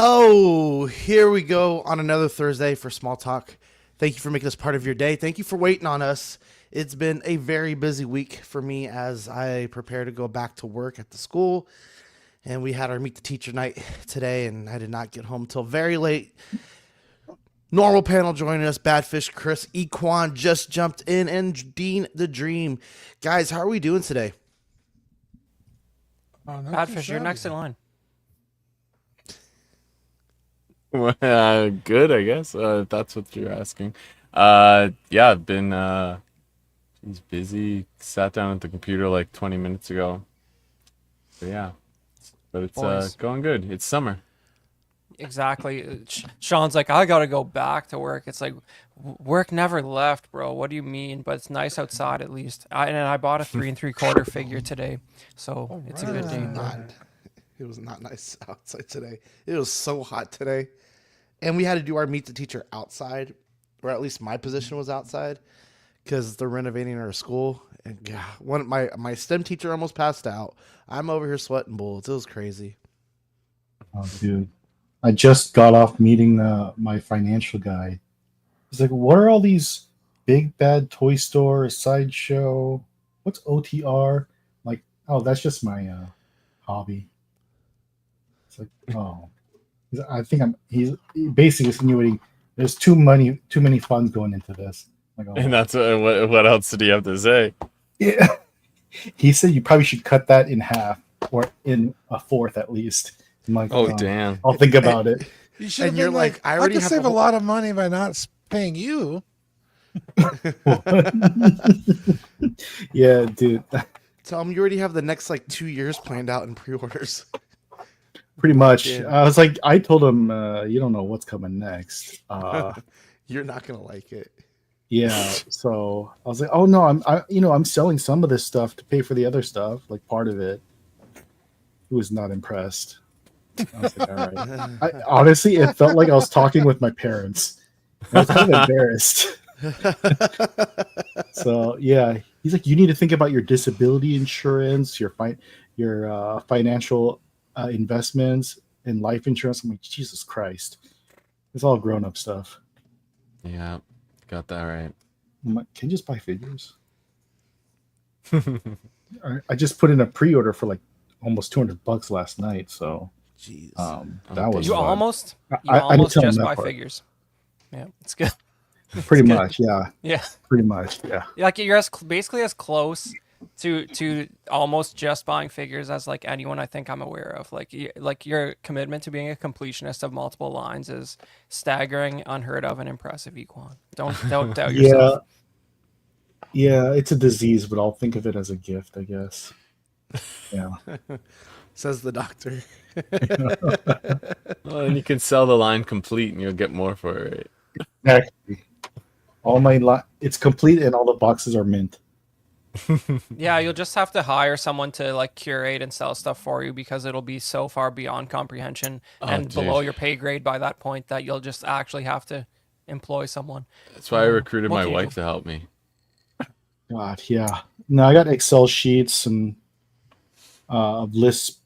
Oh, here we go on another Thursday for Small Talk. Thank you for making this part of your day. Thank you for waiting on us. It's been a very busy week for me as I prepare to go back to work at the school. And we had our Meet the Teacher night today, and I did not get home till very late. Normal panel joining us, Badfish, Chris, Equan just jumped in, and Dean the Dream. Guys, how are we doing today? Badfish, you're next in line. Well, good, I guess. If that's what you're asking. Yeah, I've been he's busy. Sat down at the computer like 20 minutes ago. So yeah, but it's Boys. going good. It's summer. Exactly. Sean's like, I gotta go back to work. It's like, work never left, bro. What do you mean? But it's nice outside at least. And I bought a 3 3/4 figure today, so it's a good day. It was not nice outside today. It was so hot today. And we had to do our Meet the Teacher outside, or at least my position was outside, because they're renovating our school. And yeah, my STEM teacher almost passed out. I'm over here sweating bullets. It was crazy. Oh, dude. I just got off meeting my financial guy. He's like, what are all these big bad toy store, sideshow? What's OTR? Like, oh, that's just my hobby. It's like, oh. I think he's basically insinuating there's too many funds going into this. Like, oh. And that's what else did he have to say? Yeah. He said you probably should cut that in half or in a fourth at least. I'm like, Oh, damn. I'll think about it. You should And you're like, I I already could have save a a lot of money by not paying you. Yeah, dude. Tell them you already have the next like 2 years planned out in pre-orders. Pretty much. Yeah. I was like, I told him, you don't know what's coming next. You're not gonna like it. Yeah. So I was like, oh no, I'm selling some of this stuff to pay for the other stuff, like part of it. He was not impressed. I was like, all right. Honestly, it felt like I was talking with my parents. I was kind of embarrassed. So yeah, he's like, you need to think about your disability insurance, your financial investments, and life insurance. I'm like, Jesus Christ, it's all grown up stuff. Yeah, got that right. I'm like, can you just buy figures? I just put in a pre-order for like almost $200 last night, so Jeez. that was You fun. almost I didn't tell him just that buy part. figures. Yeah, it's good. Pretty good. much, yeah. Yeah, Pretty much, yeah. like you're basically as close to almost just buying figures as like anyone I think I'm aware of. Like your commitment to being a completionist of multiple lines is staggering, unheard of, and impressive. Equan. Don't doubt yourself. Yeah, it's a disease, but I'll think of it as a gift, I guess. Yeah. Says the doctor. Well, and you can sell the line complete, and you'll get more for it. Exactly. It's complete, and all the boxes are mint. Yeah, you'll just have to hire someone to like curate and sell stuff for you because it'll be so far beyond comprehension and dude. below your pay grade by that point that you'll just actually have to employ someone. That's why I recruited What my can you wife do? to help me. God, yeah. No, I got Excel sheets and lists.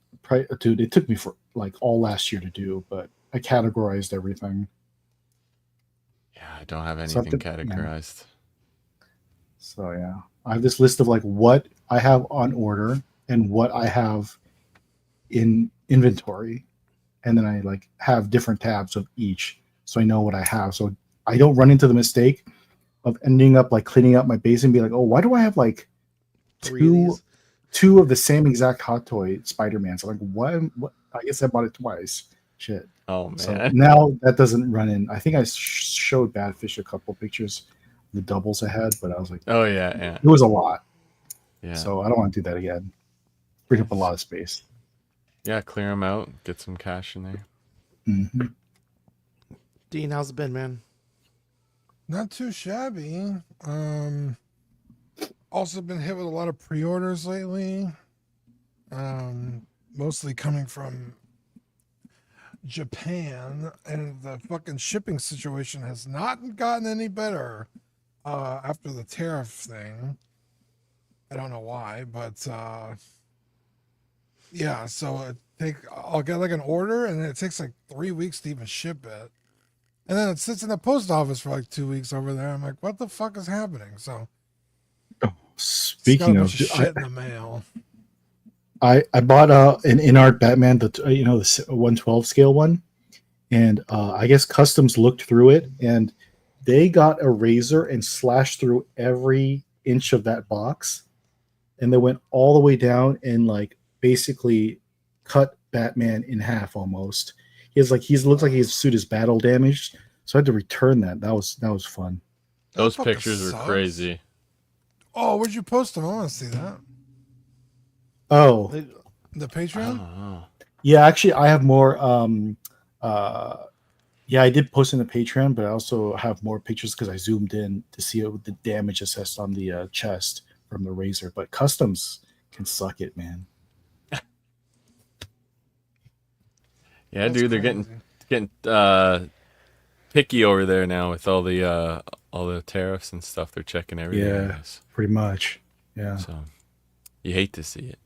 Dude, it took me for like all last year to do, but I categorized everything. Yeah, I don't have So I anything have to- categorized. So yeah, I have this list of like what I have on order and what I have in inventory, and then I like have different tabs of each, so I know what I have. So I don't run into the mistake of ending up like cleaning up my base and be like, oh, why do I have like Three of these. two of the same exact hot toy Spider-Man? So like, what? I guess I bought it twice. Shit. Oh man. So now that doesn't run in. I think I showed Badfish a couple pictures, the doubles I had, but I was like, Oh yeah, yeah, it was a lot. yeah. So I don't want to do that again. Bring up a lot of space. Yeah, clear them out, get some cash in there. Mm-hmm. Dean, how's it been, man? Not too shabby. Also been hit with a lot of pre-orders lately. Mostly coming from Japan, and the fucking shipping situation has not gotten any better after the tariff thing. I don't know why, but Yeah, so I'll get like an order, and then it takes like 3 weeks to even ship it, and then it sits in the post office for like 2 weeks over there. I'm like, what the fuck is happening? So it's got a Speaking bunch of, of shit in the mail. I bought an in-art Batman, the 112 scale one, and I guess customs looked through it, and they got a razor and slashed through every inch of that box, and they went all the way down and like basically cut Batman in half almost. He looks like his suit is battle damaged, so I had to return that. That was fun. That Those fucking pictures are sucks. crazy. Oh, where'd you post them? I want to see that. Oh, The Patreon. Oh. yeah, actually, I have more. Yeah, I did post in the Patreon, but I also have more pictures because I zoomed in to see the damage assessed on the chest from the razor. But customs can suck it, man. Yeah, That's dude, they're crazy. getting picky over there now with all the tariffs and stuff. They're checking everything. I Yeah. guess. Pretty much. Yeah, So you hate to see it.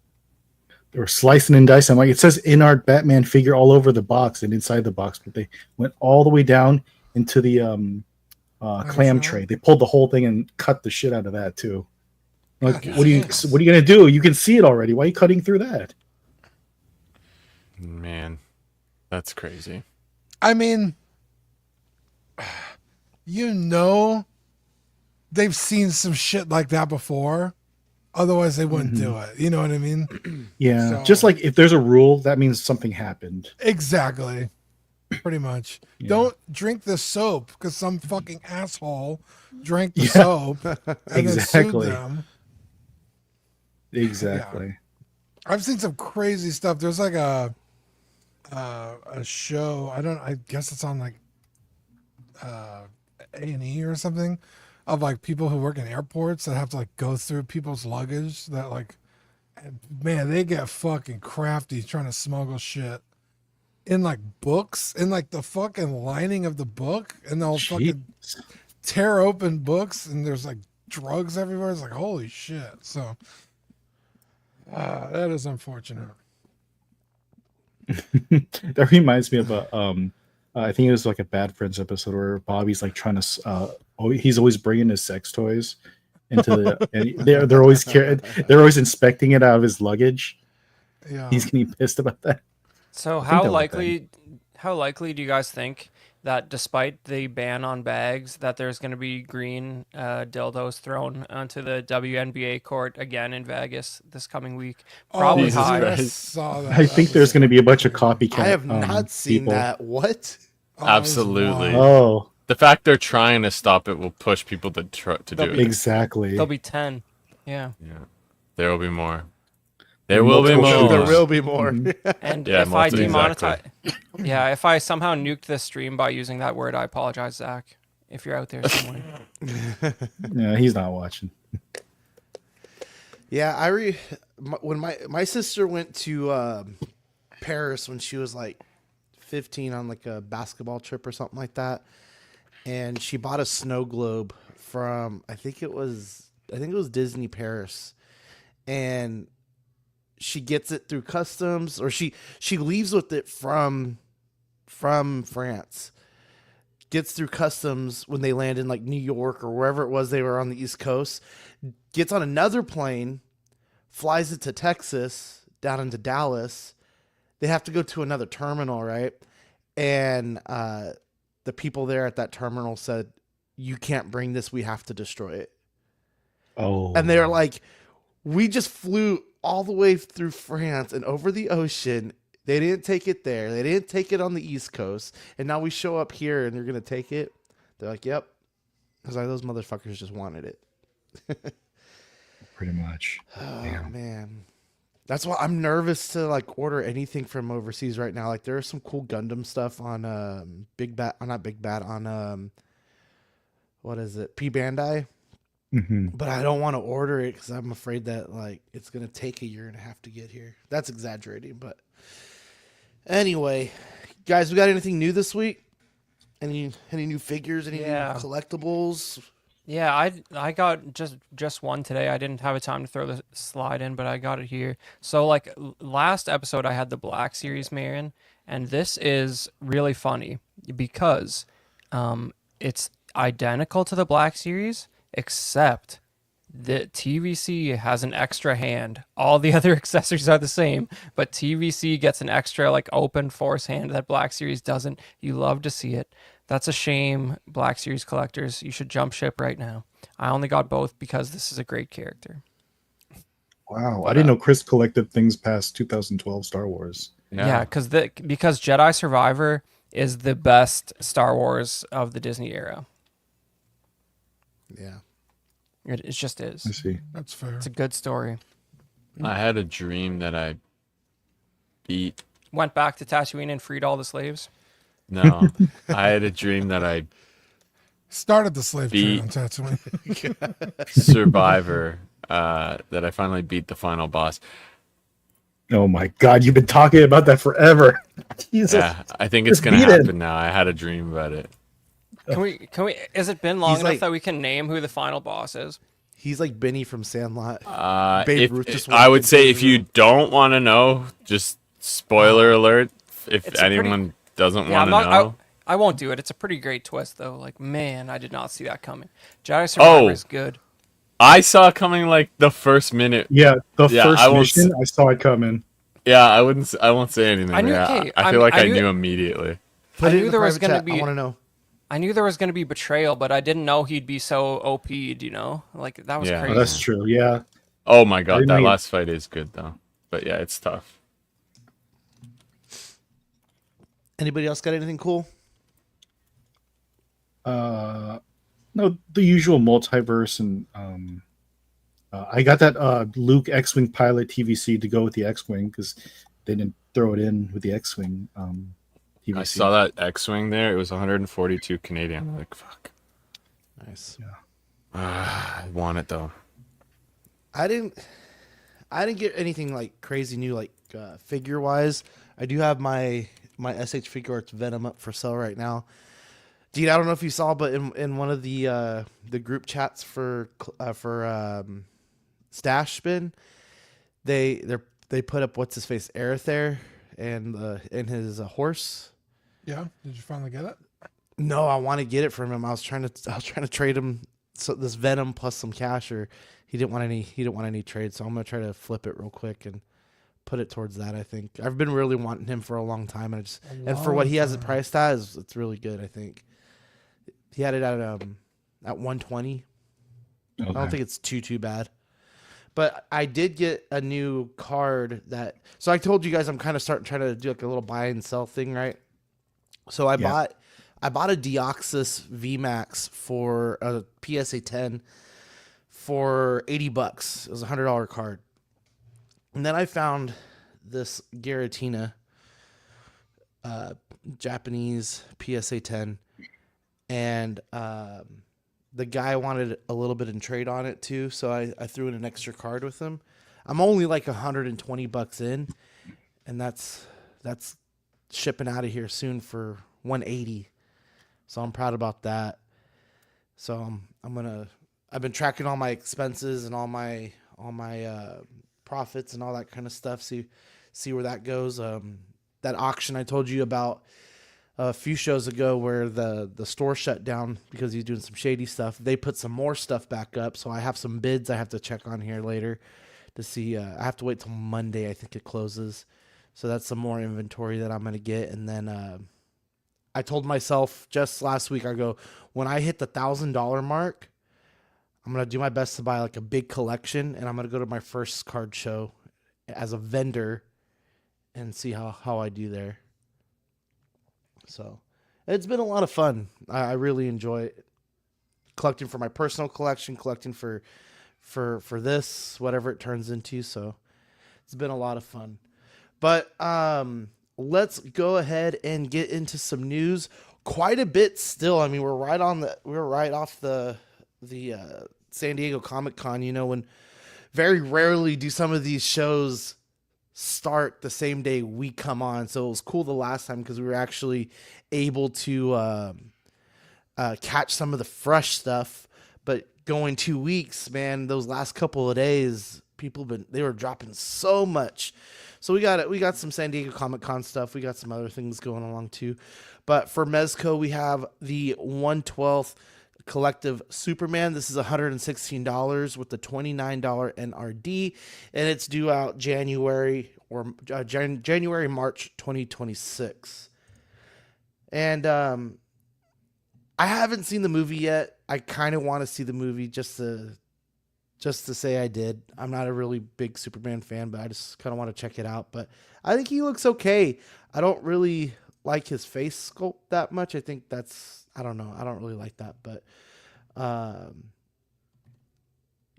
they were slicing and dicing. Like it says in-art Batman figure all over the box and inside the box, but they went all the way down into the clam tray. They pulled the whole thing and cut the shit out of that too. Like, God what are you damn. gonna do? You can see it already. Why are you cutting through that? Man, that's crazy. I mean, they've seen some shit like that before. Otherwise, they wouldn't do it. You know what I mean? Yeah, So- just like if there's a rule, that means something happened. Exactly. Pretty much. Yeah. Don't drink the soap because some fucking asshole drank the Yeah. soap and then Exactly. sued them. Exactly. I've seen some crazy stuff. There's like a show. I guess it's on like A&E or something, of like people who work in airports that have to like go through people's luggage. That like, man, they get fucking crafty trying to smuggle shit in like books, in like the fucking lining of the book, and they'll fucking Jeez. tear open books, and there's like drugs everywhere. It's like, holy shit. So that is unfortunate. That reminds me of I think it was like a Bad Friends episode where Bobby's like trying to he's always bringing his sex toys into the and they're always inspecting it out of his luggage. Yeah. He's getting pissed about that. So think how that was likely do you guys think that despite the ban on bags, that there's going to be green dildos thrown onto the WNBA court again in Vegas this coming week? Probably Jesus high. Christ. I saw that. I think there's going to be a bunch of copycat. I have not seen people. that. What? Absolutely. Oh, The fact they're trying to stop it will push people to do it. exactly. There'll be 10. Yeah. Yeah, there will be more. There will be Multiple more. There shooters. will be more. And Yeah, if I multi- demonetize, yeah, if I somehow nuked this stream by using that word, I apologize, Zach. If you're out there somewhere. Yeah, he's not watching. Yeah, when my sister went to Paris when she was like 15 on like a basketball trip or something like that, and she bought a snow globe from I think it was Disney Paris, and she gets it through customs, or she leaves with it from France, gets through customs when they land in like New York or wherever it was they were on the East Coast, gets on another plane, flies it to Texas, down into Dallas. They have to go to another terminal, right? And the people there at that terminal said, "You can't bring this. We have to destroy it." Oh, And they're like, "We just flew all the way through France and over the ocean. They didn't take it there. They didn't take it on the East Coast. And now we show up here and they're going to take it." They're like, "Yep." Because like, those motherfuckers just wanted it. pretty much. Oh, Damn. man. That's why I'm nervous to like order anything from overseas right now. Like there's some cool Gundam stuff on not Big Bad, on what is it? P Bandai. Hmm. But I don't want to order it because I'm afraid that like it's gonna take a year and a half to get here. That's exaggerating, but anyway, guys, we got anything new this week? Any new figures? Any Yeah. new collectibles? Yeah, I got just one today. I didn't have a time to throw the slide in, but I got it here. So like last episode, I had the Black Series Marion, and this is really funny because it's identical to the Black Series, except the TVC has an extra hand. All the other accessories are the same, but TVC gets an extra like open force hand that Black Series doesn't. You love to see it. That's a shame, Black Series collectors. You should jump ship right now. I only got both because this is a great character. Wow, I didn't know Chris collected things past 2012 Star Wars. Yeah, because Jedi Survivor is the best Star Wars of the Disney era. Yeah. It just I is. see. That's fair. It's a good story. I had a dream that I beat. Went back to Tatooine and freed all the slaves. No, I had a dream that I Started the slave trade Beat. on Tatooine. Survivor. That I finally beat the final boss. Oh my God, you've been talking about that forever. Jesus. Yeah, I think it's Just gonna beat it. happen now. I had a dream about it. Can we? Has it been long He's enough like- that we can name who the final boss is? He's like Benny from Sandlot. Babe If, Ruth just I walked would say into if the you room. don't want to know, just spoiler alert. If It's a pretty- anyone doesn't Yeah, want I'm to not. know, I won't do it. It's a pretty great twist, though. Like, man, I did not see that coming. Jedi Survivor is good. I saw it coming like the first minute. Yeah, the Yeah, first I won't mission, I saw it coming. Yeah, I won't say anything. I knew- yeah, okay, I I feel mean, like I I knew- knew immediately. Put I it in knew the there was private gonna chat. be- I want to know. I knew there was going to be betrayal, but I didn't know he'd be so OP'd, you know? Like, that was Yeah. Oh, crazy. that's true. Yeah. Oh my I god, didn't that know you- last fight is good though. But yeah, it's tough. Anybody else got anything cool? No, the usual multiverse, and I got that Luke X-wing pilot TVC to go with the X-wing because they didn't throw it in with the X-wing TVC. I saw that X-wing there. It was 142 Canadian. I'm like, fuck. Nice. I want it though. I didn't get anything like crazy new, like figure wise. I do have my SH Figuarts Venom up for sale right now. Dude, I don't know if you saw, but in one of the group chats for Stash Spin, they put up what's his face Aerith there and his horse. Yeah. Did you finally get it? No, I want to get it from him. I was trying to trade him this Venom plus some cash, or he didn't want any trade. So I'm gonna try to flip it real quick and put it towards that. I think I've been really wanting him for a long time, and for what he has it priced at, it's really good. I think he had it at 120. I don't think it's too bad. But I did get a new card that. So I told you guys I'm kind of trying to do like a little buy and sell thing, right? So I bought a Deoxys VMAX for a PSA 10 for $80. It was a $100 card. And then I found this Giratina Japanese PSA 10, and the guy wanted a little bit in trade on it too, so I threw in an extra card with him. I'm only like $120 in, and that's shipping out of here soon for $180. So I'm proud about that. So I've been tracking all my expenses and all my profits and all that kind of stuff. See where that goes. That auction I told you about a few shows ago where the store shut down because he's doing some shady stuff. They put some more stuff back up, so I have some bids I have to check on here later to see. I have to wait till Monday. I think it closes, so that's some more inventory that I'm gonna get. And then I told myself just last week, I go, when I hit the $1,000 mark, I'm gonna do my best to buy like a big collection, and I'm gonna go to my first card show as a vendor and see how I do there. So it's been a lot of fun. I really enjoy it. Collecting for my personal collection, collecting for this, whatever it turns into. So it's been a lot of fun. But let's go ahead and get into some news. Quite a bit still. I mean, we're right off the San Diego Comic-Con. You know, when very rarely do some of these shows start the same day we come on. So it was cool the last time because we were actually able to catch some of the fresh stuff. But going 2 weeks, man, those last couple of days, they were dropping so much. So we got some San Diego Comic Con stuff. We got some other things going along too. But for Mezco, we have the 1/12 collective Superman. This is $116 with the $29 NRD, and it's due out January March 2026. And I haven't seen the movie yet. I kind of want to see the movie just to say I did. I'm not a really big Superman fan, but I just kind of want to check it out. But I think he looks okay. I don't really like his face sculpt that much. I think I don't know. I don't really like that, but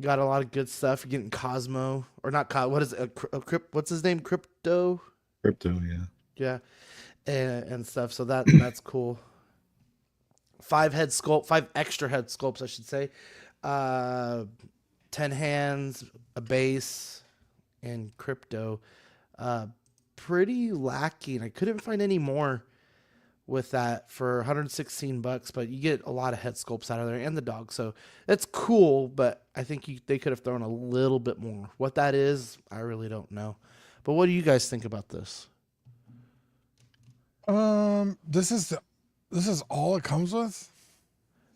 got a lot of good stuff. You're getting Cosmo, or not Cosmo. What is it? What's his name? Crypto, yeah. yeah, and stuff. So that's cool. 5 extra head sculpts, I should say. 10 hands, a base, and Crypto. Pretty lacking. I couldn't find any more with that for $116, but you get a lot of head sculpts out of there and the dog. So that's cool, but I think they could have thrown a little bit more. What that is, I really don't know. But what do you guys think about this? This is all it comes with?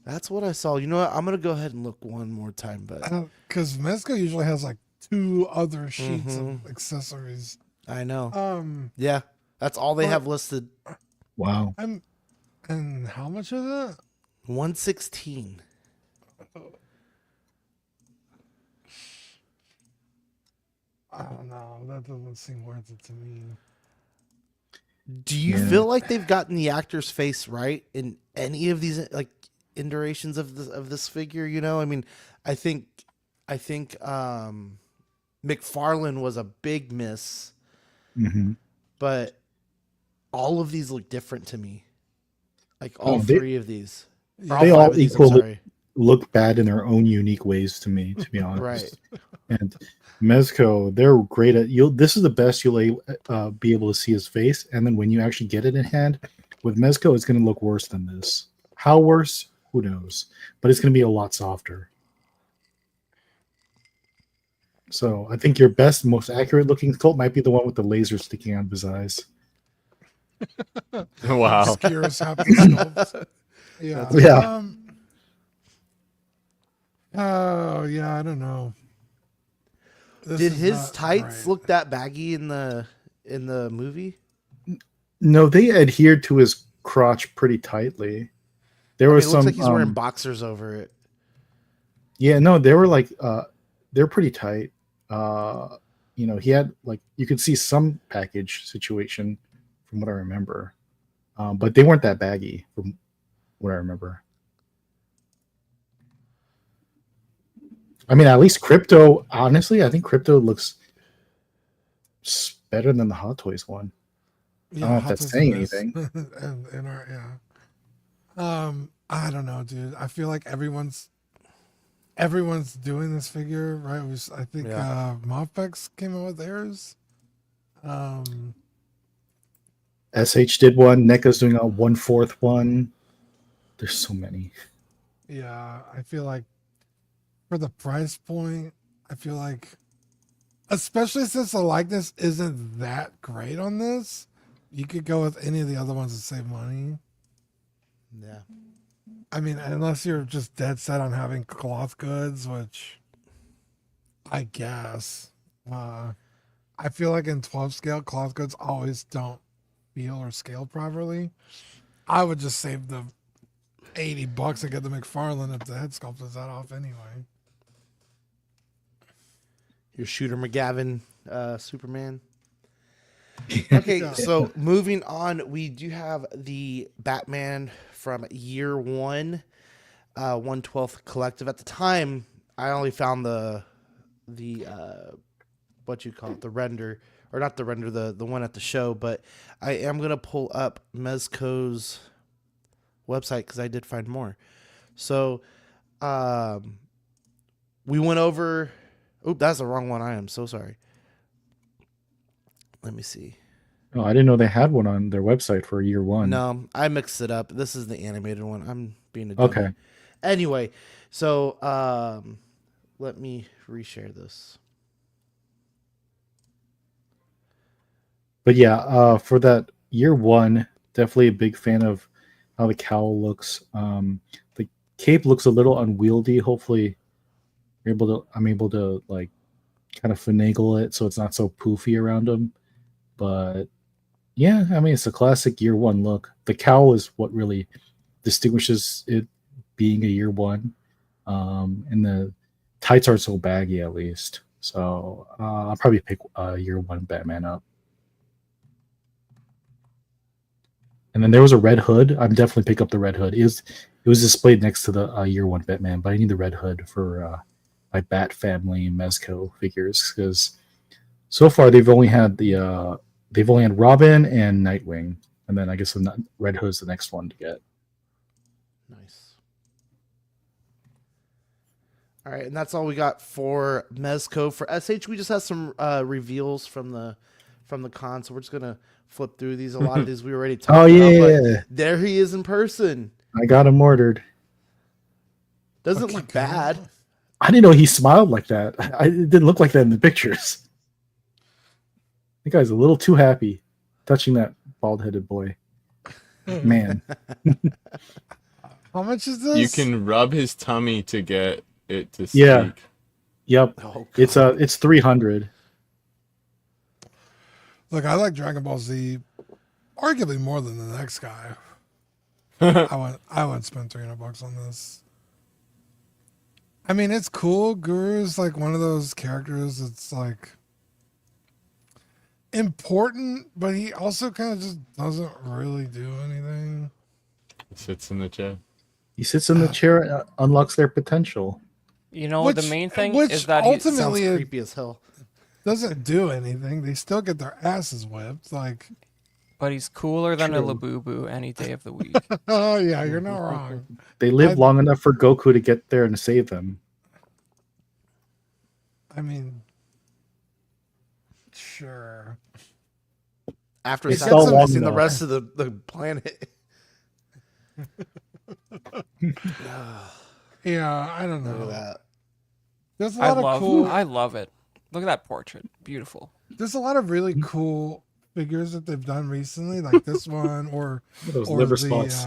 That's what I saw. You know what? I'm going to go ahead and look one more time, but Because Mezco usually has like 2 other sheets of accessories. I know. Yeah, that's all they have listed. Wow. And how much is it? 116. I don't know. That doesn't seem worth it to me. Do you feel like they've gotten the actor's face right in any of these like iterations of this figure? You know, I mean, I think McFarlane was a big miss, but all of these look different to me. Like all 3 of these. They all equally look bad in their own unique ways to me, to be honest. Right. And Mezco, they're great at this is the best you'll be able to see his face, and then when you actually get it in hand, with Mezco, it's going to look worse than this. How worse? Who knows? But it's going to be a lot softer. So I think your best, most accurate looking sculpt might be the one with the laser sticking out of his eyes. Wow. Just curious how the sculpts. Yeah. Yeah. Oh yeah, I don't know. Did his tights look that baggy in the movie? No, they adhered to his crotch pretty tightly. There was it some. Looks like he's wearing boxers over it. Yeah, no, they were like they're pretty tight. You know, he had like you could see some package situation from what I remember, but they weren't that baggy from what I remember. I mean, at least Crypto. Honestly, I think Crypto looks better than the Hot Toys one. Yeah, I don't know if that's saying anything. I don't know, dude. I feel like everyone's doing this figure, right? I think Moppex came out with theirs. SH did one. NECA's doing a 1/4 one. There's so many. Yeah, I feel like for the price point, I feel like, especially since the likeness isn't that great on this, you could go with any of the other ones and save money. Yeah. I mean, unless you're just dead set on having cloth goods, which I guess. I feel like in 12 scale, cloth goods always don't feel or scale properly. I would just save the $80 and get the McFarlane if the head sculpt is that off anyway. Your Shooter McGavin Superman. Okay, so moving on, we do have the Batman from year 1, 1/12 collective. At the time, I only found the what you call it, the render, or not the render, the one at the show. But I am gonna pull up Mezco's website because I did find more. So, we went over. Oh, that's the wrong one. I am so sorry. Let me see. Oh, I didn't know they had one on their website for year 1. No, I mixed it up. This is the animated one. I'm being a dummy. Okay. Anyway, so let me reshare this. But yeah, for that year one, definitely a big fan of how the cowl looks. The cape looks a little unwieldy. Hopefully, I'm able to like kind of finagle it so it's not so poofy around him. But yeah, I mean it's a classic year one look. The cowl is what really distinguishes it being a year one, and the tights aren't so baggy at least. So I'll probably pick year one Batman up. And then there was a red hood. I'm definitely pick up the red hood. It was displayed next to the year one Batman, but I need the red hood for my Bat Family Mezco figures because so far they've only had Robin and Nightwing, and then I guess the red hood is the next one to get. Nice. All right, and that's all we got for Mezco. For SH, we just have some reveals from the con, so we're just gonna flip through these. A lot of these we already talked about. But there he is in person. I got him ordered. Doesn't look bad. I didn't know he smiled like that. It didn't look like that in the pictures. The guy's a little too happy touching that bald-headed boy. Man. How much is this? You can rub his tummy to get it to speak. Yeah. Yep. Oh, It's 300. Look, I like Dragon Ball Z arguably more than the next guy. I wouldn't spend $300 on this. I mean, it's cool. Guru's like one of those characters that's like important, but he also kind of just doesn't really do anything. He sits in the chair. He sits in the chair and unlocks their potential. You know, Which- the main thing which is that sounds ultimately it creepy as hell. doesn't do anything. They still get their asses whipped. Like, but he's cooler than a True. Labubu any day of the week. oh yeah, you're not wrong. They live long enough for Goku to get there and save them. I mean, sure. After It's so long, sacrificing the though. rest of the planet. Yeah, I don't Look at know. that. There's a lot of I love it. Look at that portrait. Beautiful. There's a lot of really cool figures that they've done recently, like this one, or Those or liver the spots.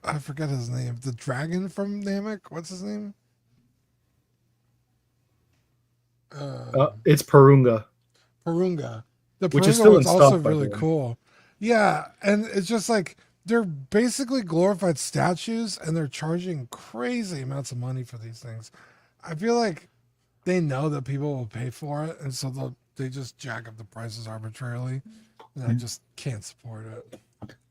I forget his name. The dragon from Namek. What's his name? It's Perunga. Parunga. The Which is Parunga still one's in also stock, by the really way. cool. Yeah, and it's just like they're basically glorified statues, and they're charging crazy amounts of money for these things. I feel like they know that people will pay for it, and so they just jack up the prices arbitrarily, and I just can't support it.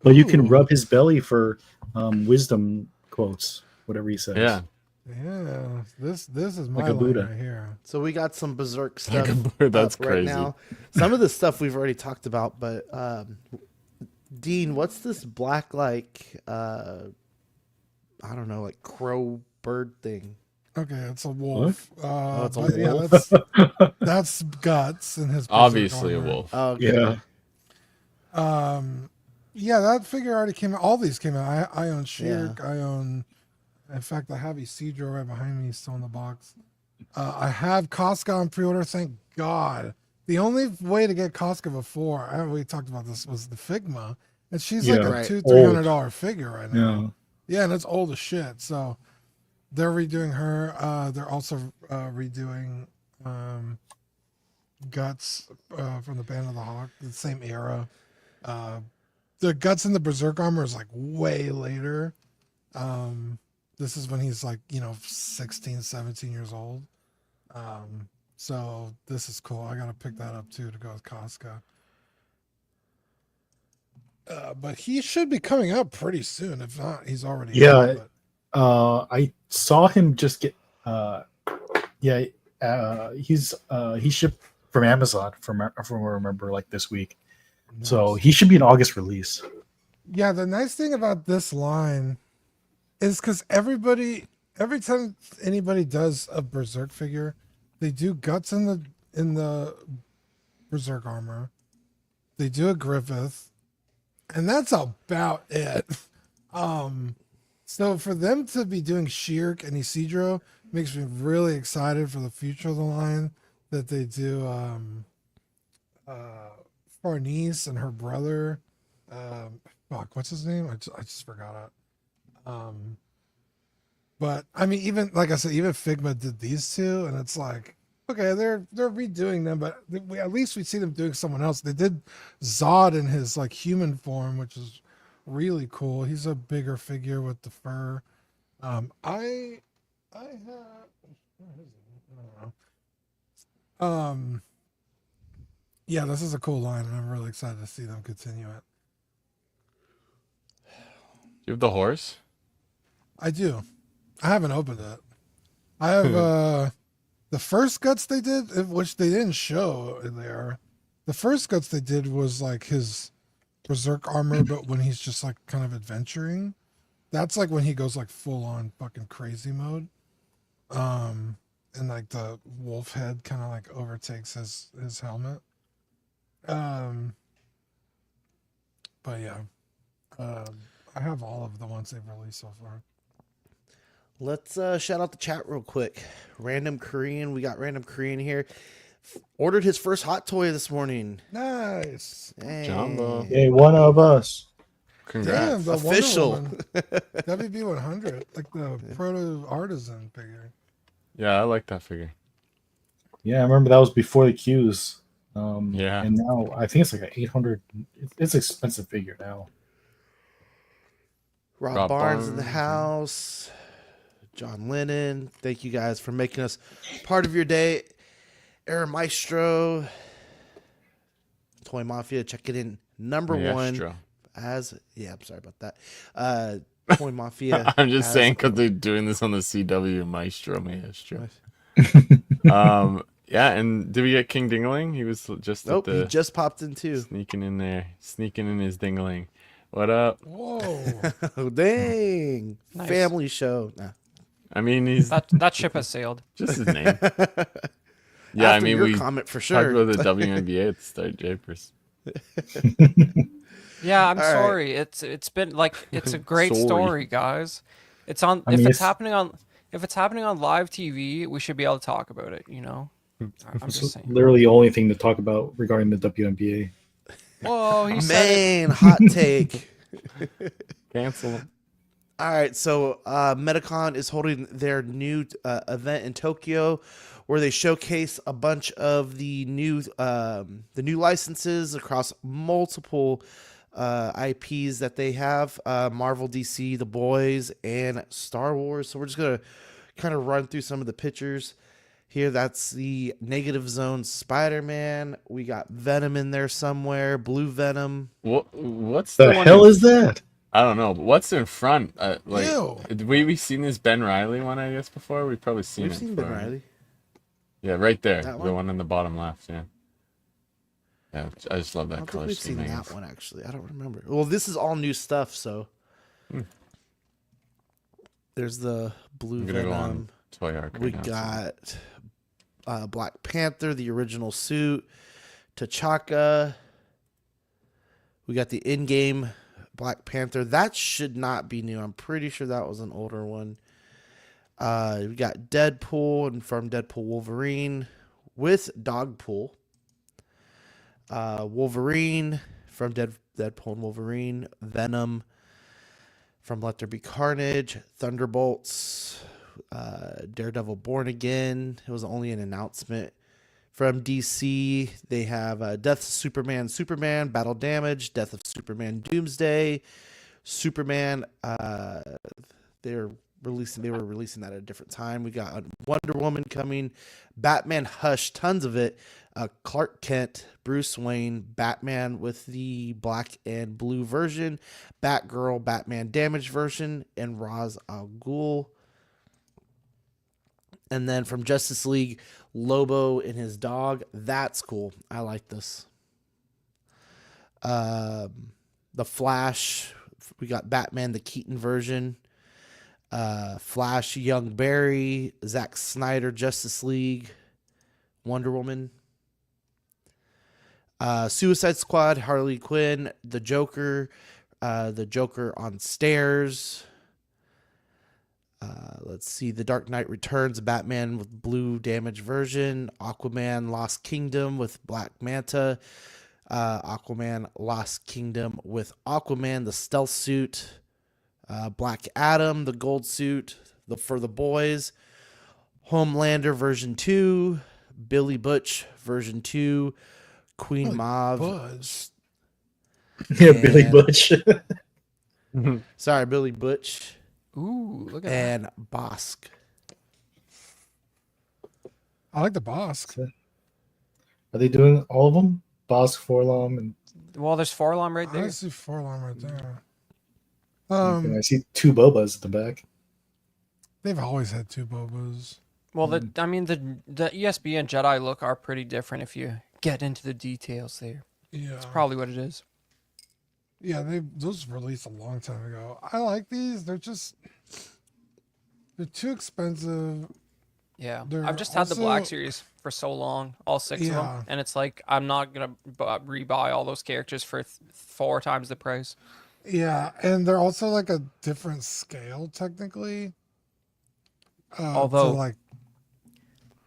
But you can Ooh. rub his belly for wisdom quotes, whatever he says. Yeah. Yeah, this is my Like a line Buddha. right here. So we got some Berserk stuff That's up right crazy. now. Some of the stuff we've already talked about, but Dean, what's this black I don't know, like crow bird thing? Okay, it's a wolf. it's a but yeah, wolf. that's Guts and his Berserk Obviously a armor. wolf. Oh, okay. Yeah. Yeah, that figure already came out. All these came out. I own Shirk. Yeah. I own. In fact, I have Isidro right behind me. He's still in the box. I have Casca on pre-order. Thank God. The only way to get Casca before, we talked about this, was the Figma, and she's like Yeah, a right. $200-$300 figure right now. Yeah. Yeah, and it's old as shit. So they're redoing her. They're also redoing Guts from the Band of the Hawk, the same era. The Guts in the Berserk armor is like way later. This is when he's like, 16, 17 years old. So this is cool. I got to pick that up too to go with Casca. But he should be coming up pretty soon. If not, he's already Yeah. out, but- I saw him just get. He shipped from Amazon from what I remember like this week. So Nice. he should be an August release. Yeah, the nice thing about this line is because every time anybody does a Berserk figure, they do Guts in the Berserk armor. They do a Griffith, and that's about it. So for them to be doing Shirk and Isidro makes me really excited for the future of the line that they do. Farnese and her brother. Fuck, what's his name? I just forgot it. But I mean, even like I said, even Figma did these two, and it's like, okay, they're redoing them, but at least we see them doing someone else. They did Zod in his like human form, which is really cool. He's a bigger figure with the fur. I have, where is it? I don't know. Yeah, this is a cool line, and I'm really excited to see them continue it. You have the horse? I do. I haven't opened it. I have the first guts they did, which they didn't show in there. The first guts they did was like his Berserk armor, but when he's just like kind of adventuring. That's like when he goes like full on fucking crazy mode. And like the wolf head kind of like overtakes his helmet. But yeah. I have all of the ones they've released so far. Let's shout out the chat real quick. Random Korean, we got Random Korean here. Ordered his first hot toy this morning. Nice. Hey. Jumbo. Hey, one of us. Congrats. Damn, the Official. WB100, like the proto artisan figure. Yeah, I like that figure. Yeah, I remember that was before the queues. Yeah. And now I think it's like an 800. It's an expensive figure now. Rob Barnes in the house. John Lennon. Thank you guys for making us part of your day. Air Maestro. Toy Mafia, check it in. Number Maestro. one. I'm sorry about that. Toy Mafia. I'm just saying because they're doing this on the CW Maestro. Yeah, and did we get King Dingling? He was just Nope, at the he just popped in too. sneaking in there, sneaking in his dingling. What up? Whoa. Oh, dang. Nice. Family show. Nah. I mean, he's That ship has sailed. just his name. Yeah, After I mean, your we comment for talked sure. about the WNBA at the start, Japers. Yeah, I'm All right. sorry. It's been like it's a great Sorry. story, guys. It's on I if mean, it's it's- happening on live TV, we should be able to talk about it, you know? I'm It's just saying. literally the only thing to talk about regarding the WNBA. Whoa, he said it. Man, hot take. Cancel him. All right, so Metacon is holding their new event in Tokyo, where they showcase a bunch of the new licenses across multiple IPs that they have: Marvel, DC, The Boys, and Star Wars. So we're just gonna kind of run through some of the pictures here. That's the Negative Zone Spider-Man. We got Venom in there somewhere. Blue Venom. What's The one hell in- is that? I don't know, but what's in front? Like, Ew. did we seen this Ben Riley one? I guess before we've probably seen We've it. seen before, Ben right? Riley. Yeah, right there, That the one? one on the bottom left. Yeah, yeah. I just love I that don't think color we've seen scheme. that one actually. I don't remember. Well, this is all new stuff, so there's the Blue I'm gonna go on Venom. Toy Arc. We right now, so- got Black Panther, the original suit, T'Chaka. We got the in-game Black Panther. That should not be new. I'm pretty sure that was an older one. We got Deadpool and from Deadpool Wolverine with Dogpool. Wolverine from Deadpool and Wolverine. Venom from Let There Be Carnage. Thunderbolts. Daredevil Born Again. It was only an announcement. From DC, they have Death of Superman, Battle Damage, Death of Superman, Doomsday, Superman. They were releasing that at a different time. We got Wonder Woman coming, Batman Hush, tons of it. Clark Kent, Bruce Wayne, Batman with the black and blue version, Batgirl, Batman Damage version, and Ra's al Ghul. And then from Justice League, Lobo and his dog. That's cool. I like this. The Flash. We got Batman, the Keaton version. Flash, Young Barry. Zack Snyder, Justice League. Wonder Woman. Suicide Squad, Harley Quinn. The Joker. the Joker on Stairs. Let's see, The Dark Knight Returns, Batman with blue damage version, Aquaman Lost Kingdom with Black Manta, Aquaman Lost Kingdom with Aquaman, the stealth suit, Black Adam, the gold suit, for the boys, Homelander version 2, Billy Butch version 2, Queen Mauve. Buzz. Yeah, Billy And- Butch. Sorry, Billy Butch Ooh, look at and Bosk. I like the boss. Are they doing all of them? Bosk, Forlom, and that. Well, there's Forlom right I there. see Forlom right there. I see two Bobas at the back. They've always had two Bobas. Well, the ESB and Jedi look are pretty different if you get into the details there. Yeah. That's probably what it is. Yeah, those released a long time ago. I like these. They're too expensive. Yeah, They're I've just had the Black also- Series for so long, all 6 of Yeah. them, and it's like I'm not gonna rebuy all those characters for 4 times the price. Yeah, and they're also like a different scale technically. Although- like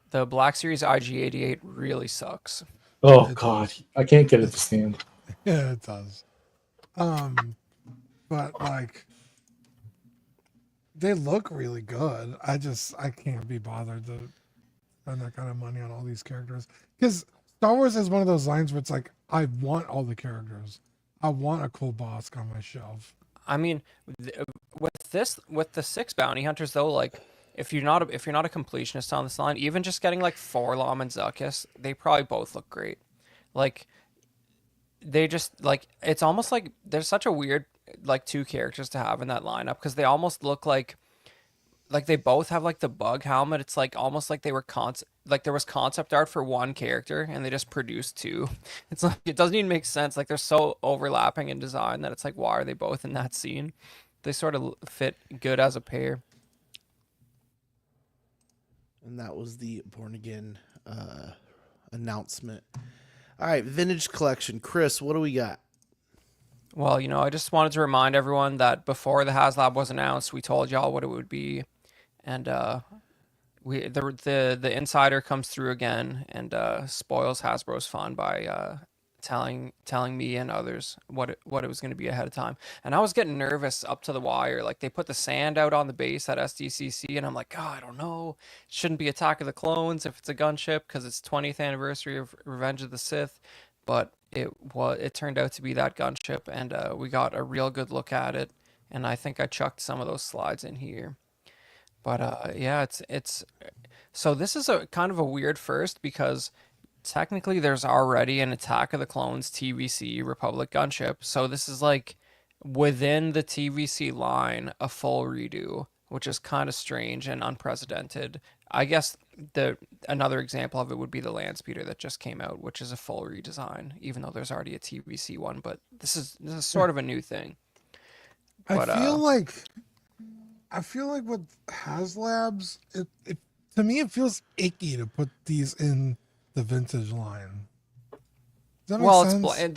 The Black Series IG-88 really sucks. Oh God, I can't get it to stand. yeah, it does. But like they look really good. I can't be bothered to spend that kind of money on all these characters because Star Wars is one of those lines where it's like I want all the characters. I want a cool boss on my shelf. I mean, with the 6 bounty hunters though, like if you're not a completionist on this line, even just getting like Forlom and Zuckuss, they probably both look great. Like they just like it's almost like there's such a weird like 2 characters to have in that lineup because they almost look like they both have like the bug helmet. It's like almost like they were like there was concept art for one character and they just produced 2. It's like it doesn't even make sense. Like they're so overlapping in design that it's like why are they both in that scene? They sort of fit good as a pair. And that was the Born Again announcement. All right, Vintage Collection. Chris, what do we got? Well, I just wanted to remind everyone that before the Haslab was announced, we told y'all what it would be, and the insider comes through again and spoils Hasbro's fun by telling me and others what it was going to be ahead of time. And I was getting nervous up to the wire. Like they put the sand out on the base at SDCC, and I'm like, I don't know. It shouldn't be Attack of the Clones if it's a gunship because it's 20th anniversary of Revenge of the Sith, but it turned out to be that gunship, and we got a real good look at it, and I think I chucked some of those slides in here. But yeah, it's so this is a kind of a weird first because technically there's already an Attack of the Clones TVC Republic gunship, so this is like within the TVC line a full redo, which is kind of strange and unprecedented. I guess another example of it would be the Land Speeder that just came out, which is a full redesign, even though there's already a TVC one. But this is sort of a new thing. But, I feel like with Haslabs, it to me it feels icky to put these in the vintage line. Does that make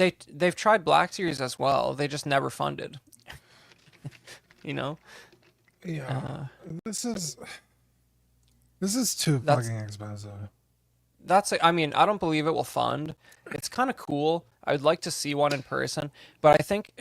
sense? They've tried Black Series as well. They just never funded. Yeah. This is too fucking expensive. I mean, I don't believe it will fund. It's kind of cool. I would like to see one in person, but I think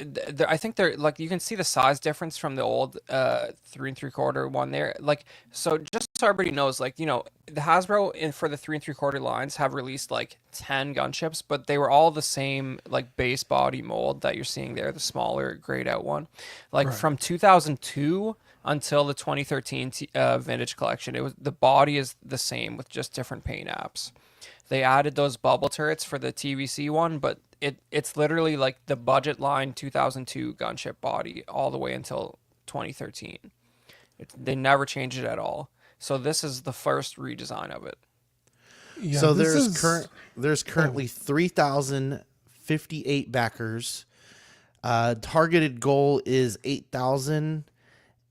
they're like you can see the size difference from the old 3 3/4 one there. Like so, just so everybody knows, like the Hasbro for the 3 3/4 lines have released like 10 gunships, but they were all the same like base body mold that you're seeing there, the smaller grayed out one. Like Right. from 2002 until the 2013 vintage collection, the body is the same with just different paint apps. They added those bubble turrets for the TVC one, but it's literally like the budget line 2002 gunship body all the way until 2013. They never changed it at all. So this is the first redesign of it. Yeah, So this there's currently 3,058 backers. Targeted goal is 8,000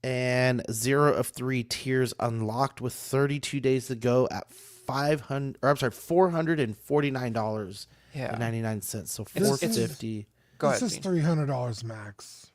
and 0 of 3 tiers unlocked with 32 days to go at $449.99. Yeah. So It's- $450. Go this ahead. is Dean. $300 max.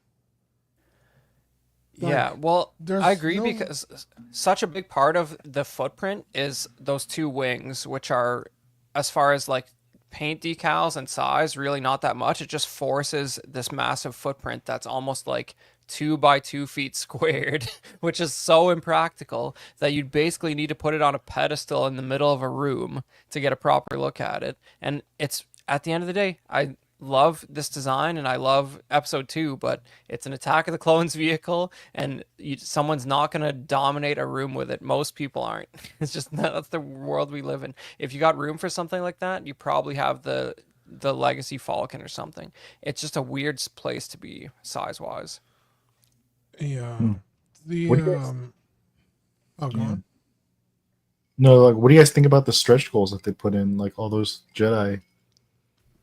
Yeah, Like, well, there's I agree no- because such a big part of the footprint is those two wings, which are, as far as like paint decals and size, really not that much. It just forces this massive footprint that's almost like 2 by 2 feet squared, which is so impractical that you'd basically need to put it on a pedestal in the middle of a room to get a proper look at it. And it's at the end of the day, I love this design and I love episode 2, but it's an Attack of the Clones vehicle and someone's not going to dominate a room with it. Most people aren't. It's just that's the world we live in. If you got room for something like that, you probably have the Legacy Falcon or something. It's just a weird place to be size wise. Yeah. Hmm. The What do you guys- oh, go Yeah. on. No, like, what do you guys think about the stretch goals that they put in? Like all those Jedi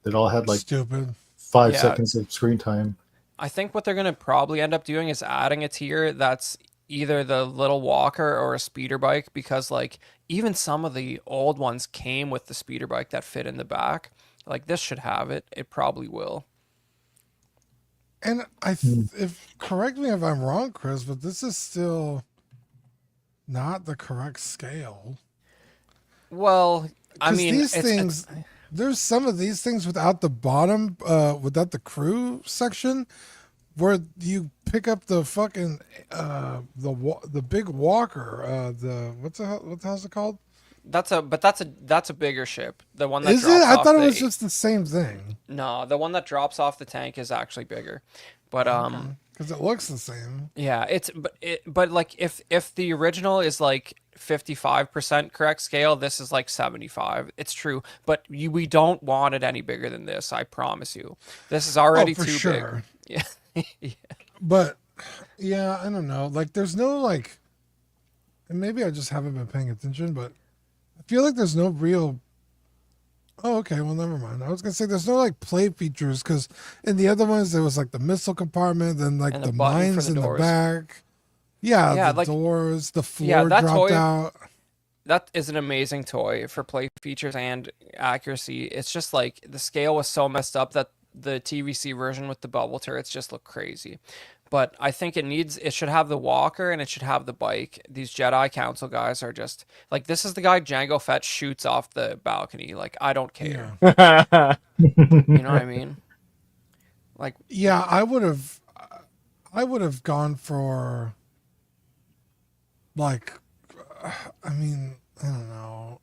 that all had like Stupid. 5 Yeah. seconds of screen time. I think what they're going to probably end up doing is adding a tier that's either the little walker or a speeder bike, because like even some of the old ones came with the speeder bike that fit in the back. Like this should have it. It probably will. And if correct me if I'm wrong, Chris, but this is still not the correct scale. Well, I 'Cause mean, these it's- things, there's some of these things without the bottom, without the crew section, where you pick up the fucking the big walker, what the hell's it called? that's a bigger ship. The one that Is it? drops I off thought it the- was just the same thing. No, the one that drops off the tank is actually bigger. But Because it looks the same. yeah, but like if the original is like 55% correct scale, this is like 75. It's true, but we don't want it any bigger than this. I promise you. This is already For too sure. big. Yeah. But yeah, I don't know. Like, there's no like, and maybe I just haven't been paying attention, but I feel like there's no real. Oh, okay. Well, never mind. I was gonna say there's no like play features, because in the other ones there was like the missile compartment, then like And the the button for mines the in the doors. back. Yeah, Yeah, the like- doors, the floor Yeah, that dropped toy- out. That is an amazing toy for play features and accuracy. It's just like the scale was so messed up that the TVC version with the bubble turrets just look crazy. But I think it should have the walker and it should have the bike. These Jedi Council guys are just like, this is the guy Jango Fett shoots off the balcony. Like, I don't care. Yeah. You know what I mean? Like, Yeah, I would have gone for like, I mean, I don't know,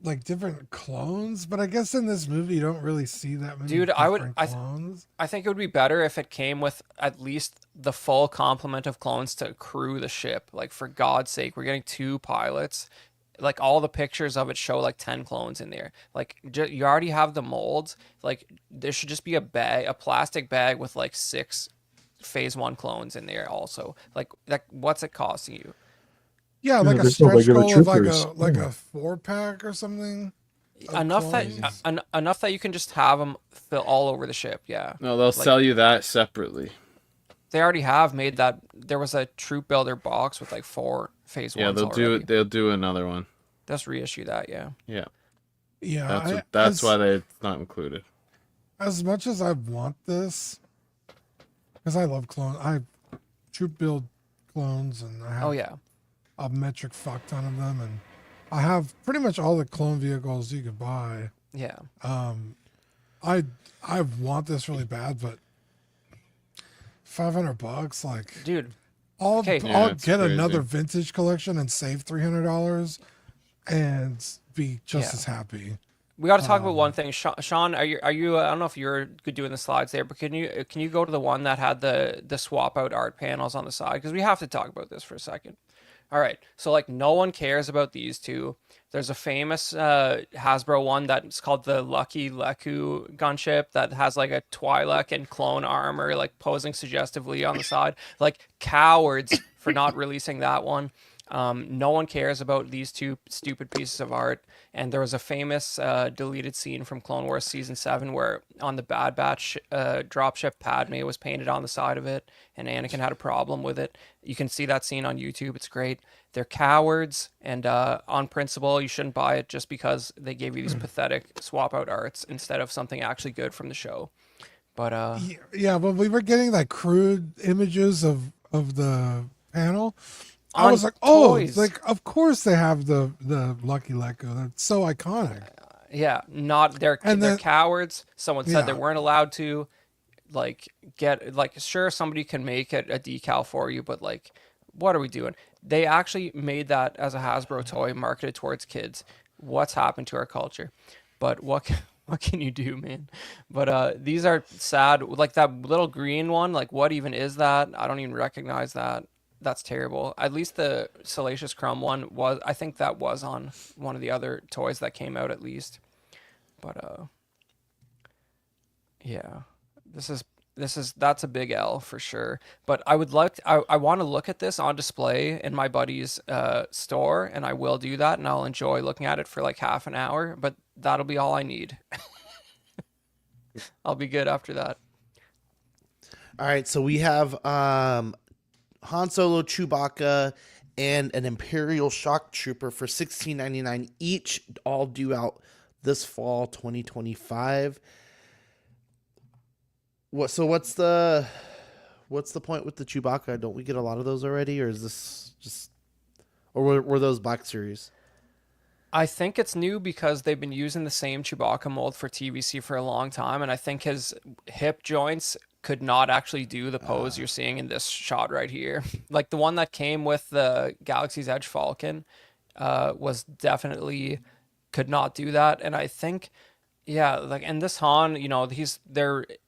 like different clones, but I guess in this movie you don't really see that many. Dude, different clones. I think it would be better if it came with at least the full complement of clones to crew the ship. Like, for God's sake, we're getting 2 pilots. Like, all the pictures of it show like 10 clones in there. Like, you already have the molds. Like, there should just be a plastic bag with like 6 phase 1 clones in there also. Like, what's it costing you? Yeah, like a there's no stretch regular goal of like troopers. a 4-pack or something. of Enough clones. enough that you can just have them fill all over the ship. Yeah. No, they'll sell you that separately. They already have made that. There was a troop builder box with like 4 phase Yeah, ones they'll do already. it. They'll do another one. Just reissue that, yeah. Yeah, Yeah, that's why it's not included. As much as I want this, because I love clone, I troop build clones, and I have Oh yeah. a metric fuck ton of them, and I have pretty much all the clone vehicles you could buy. Yeah. I want this really bad, but $500, like, Dude, I'll Okay. Yeah, I'll it's get crazy. another vintage collection and save $300 and be just Yeah. as happy. we got to talk about one thing. Sean, are you I don't know if you're good doing the slides there, but can you go to the one that had the swap out art panels on the side, because we have to talk about this for a second. All right. So like no one cares about these two. There's a famous Hasbro one that's called the Lucky Leku gunship that has like a Twi'lek and clone armor like posing suggestively on the side. Like, cowards for not releasing that one. No one cares about these 2 stupid pieces of art. And there was a famous deleted scene from Clone Wars Season 7 where on the Bad Batch dropship, Padme was painted on the side of it, and Anakin had a problem with it. You can see that scene on YouTube. It's great. They're cowards, and on principle, you shouldn't buy it just because they gave you these pathetic swap out arts instead of something actually good from the show. But Yeah, when we were getting like crude images of the panel, I on was like, oh, toys, like of course they have the Lucky Lecco. That's so iconic. yeah, not they're And they're then cowards. Someone said they yeah, weren't allowed to. Like get like sure somebody can make it a decal for you, but like what are we doing? They actually made that as a Hasbro toy marketed towards kids. What's happened to our culture? But what what can you do, man? But these are sad. Like that little green one, like what even is that? I don't even recognize that. That's terrible. At least the Salacious Crumb one was, I think that was on one of the other toys that came out at least. But yeah, this is that's a big L for sure. But I would like I want to look at this on display in my buddy's store, and I will do that, and I'll enjoy looking at it for like half an hour. But that'll be all I need. I'll be good after that. All right, so we have Han Solo, Chewbacca, and an Imperial Shock Trooper for $16.99 each, all due out this fall 2025. What's the point with the Chewbacca? Don't we get a lot of those already, or is this just, or were those Black Series? I think it's new because they've been using the same Chewbacca mold for TVC for a long time, and I think his hip joints could not actually do the pose you're seeing in this shot right here. Like the one that came with the Galaxy's Edge Falcon was definitely could not do that, and I think yeah, like and this Han, you know,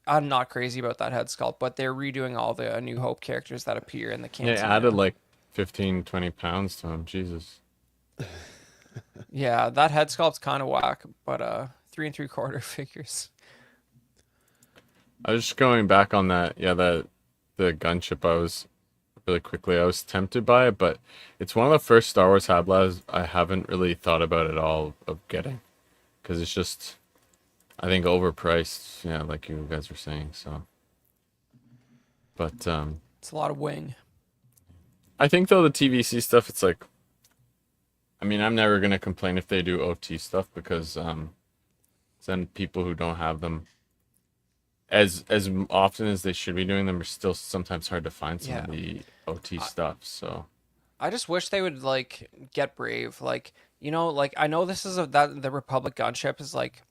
I'm not crazy about that head sculpt, but they're redoing all the New Hope characters that appear in the Yeah, cantina. added like 15, 20 pounds to him. Jesus. Yeah, that head sculpt's kind of whack, but 3 3/4 figures. I was just going back on that. Yeah, the gunship. I was really quickly. I was tempted by it, but it's one of the first Star Wars Haslabs I haven't really thought about at all of getting, because it's just, I think, overpriced. Yeah, like you guys were saying. So, but It's a lot of wing. I think though the TVC stuff, it's like, I mean, I'm never gonna complain if they do OT stuff, because then people who don't have them as often as they should be doing them are still sometimes hard to find some of the OT stuff. So I just wish they would like get brave. Like, you know, like I know this is that the Republic Gunship is like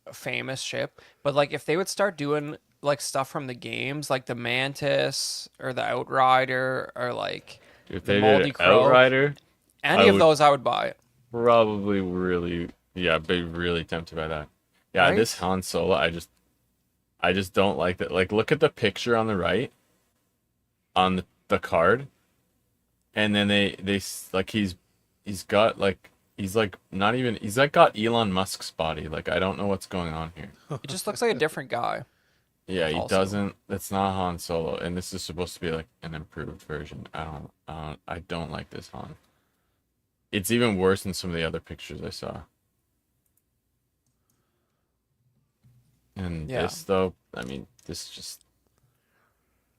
a famous ship, but like if they would start doing like stuff from the games, like the Mantis or the Outrider or like if the they Moldy did Crow, Outrider, any I of would those, I would buy it. probably really, yeah, be really tempted by that. Yeah, Right? this Han Solo, I just don't like that. Like, look at the picture on the right, on the card, and then they like he's got like he's like not even he's like got Elon Musk's body. Like, I don't know what's going on here. It just looks like a different guy. Yeah, he Also. doesn't. That's not Han Solo, and this is supposed to be like an improved version. I don't like this Han. It's even worse than some of the other pictures I saw. And Yeah. this though, I mean, this just,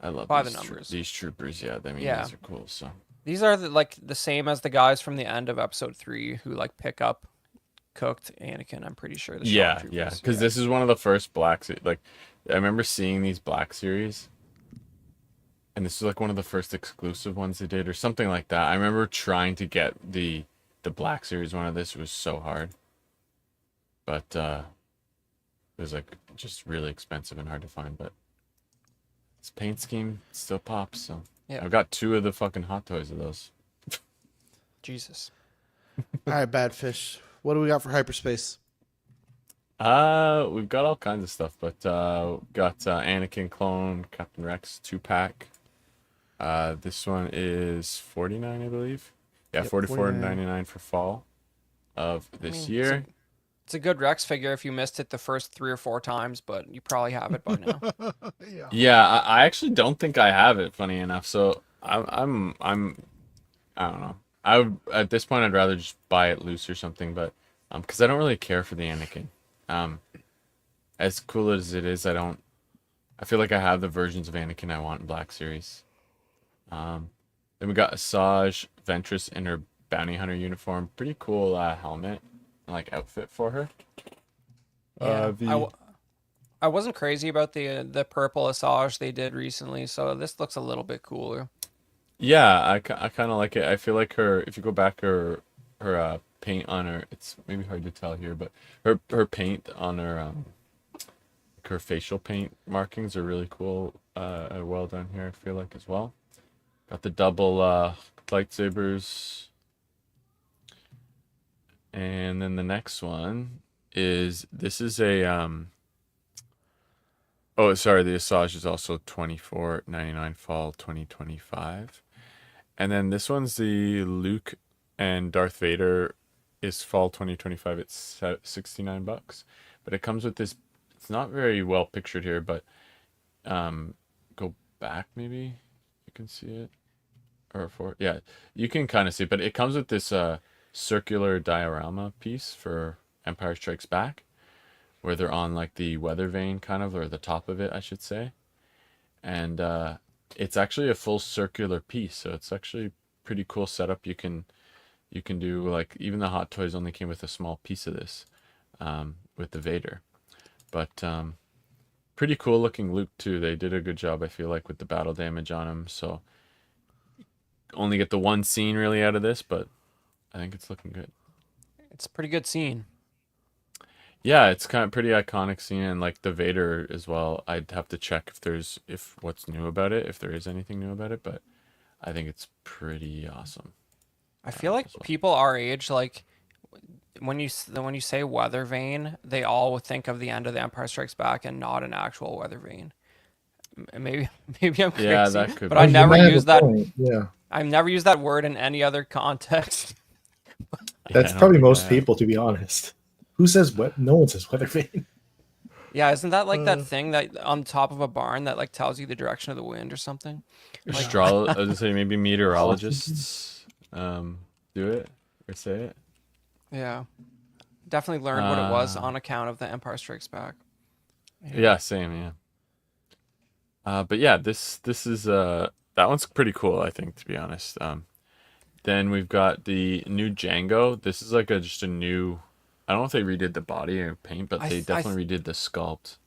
I love By the these numbers. these troopers. Yeah, I mean, Yeah. these are cool. So These are like the same as the guys from the end of episode 3 who like pick up cooked Anakin. I'm pretty sure. The yeah, stormtroopers. because this is one of the first black like I remember seeing these Black Series, and this is like one of the first exclusive ones they did or something like that. I remember trying to get the Black Series one of this. It was so hard, but it was like just really expensive and hard to find. But this paint scheme still pops. So Yeah. I've got 2 of the fucking Hot Toys of those. Jesus. All right, Badfish. What do we got for hyperspace? We've got all kinds of stuff, but got Anakin clone, Captain Rex 2-pack. This one is $49, I believe. Yeah, Yep, $44.99 for fall of this year. It's a good Rex figure if you missed it the first 3 or 4 times, but you probably have it by now. yeah. Yeah, I actually don't think I have it. Funny enough, so I'm I don't know. At this point I'd rather just buy it loose or something, but because I don't really care for the Anakin. As cool as it is, I feel like I have the versions of Anakin I want in Black Series. Then we got Asajj Ventress in her bounty hunter uniform. Pretty cool helmet and like outfit for her. Yeah. I wasn't crazy about the purple Asajj they did recently, so this looks a little bit cooler. Yeah, I kind of like it. I feel like her, if you go back, her paint on her, it's maybe hard to tell here, but her paint on her facial paint markings are really cool. Well done here, I feel like, as well. Got the double lightsabers. And then the next one is, this is a oh, sorry, the Asajj is also $24.99 fall 2025. And then this one's the Luke and Darth Vader is fall 2025. It's $69. But it comes with this, it's not very well pictured here, but go back maybe. You can see it. Or for, yeah, you can kind of see it, but it comes with this circular diorama piece for Empire Strikes Back, where they're on like the weather vane kind of, or the top of it, I should say. And it's actually a full circular piece, so it's actually pretty cool setup. You can do, like, even the Hot Toys only came with a small piece of this with the Vader. But pretty cool looking Luke too. They did a good job, I feel like, with the battle damage on him. So only get the one scene really out of this, but I think it's looking good. It's a pretty good scene. Yeah, it's kind of pretty iconic scene, and like the Vader as well. I'd have to check if what's new about it, if there is anything new about it, but I think it's pretty awesome. I feel like as well. people our age, like when you say weather vane, they all would think of the end of the Empire Strikes Back and not an actual weather vane. Maybe I'm crazy, Yeah, that could but be. I You never might have a use that. point, Yeah, I've never used that word in any other context. Yeah, that's I don't probably think most I have. people, to be honest. Who says what? No one says weather vane. Yeah, isn't that like that thing that on top of a barn that like tells you the direction of the wind or something? I was gonna say maybe meteorologists do it or say it. Yeah, definitely learned what it was on account of the Empire Strikes Back. Yeah, same, yeah. But yeah, this is that one's pretty cool, I think, to be honest. Then we've got the new Django. This is like just a new, I don't know if they redid the body or paint, but they definitely redid the sculpt.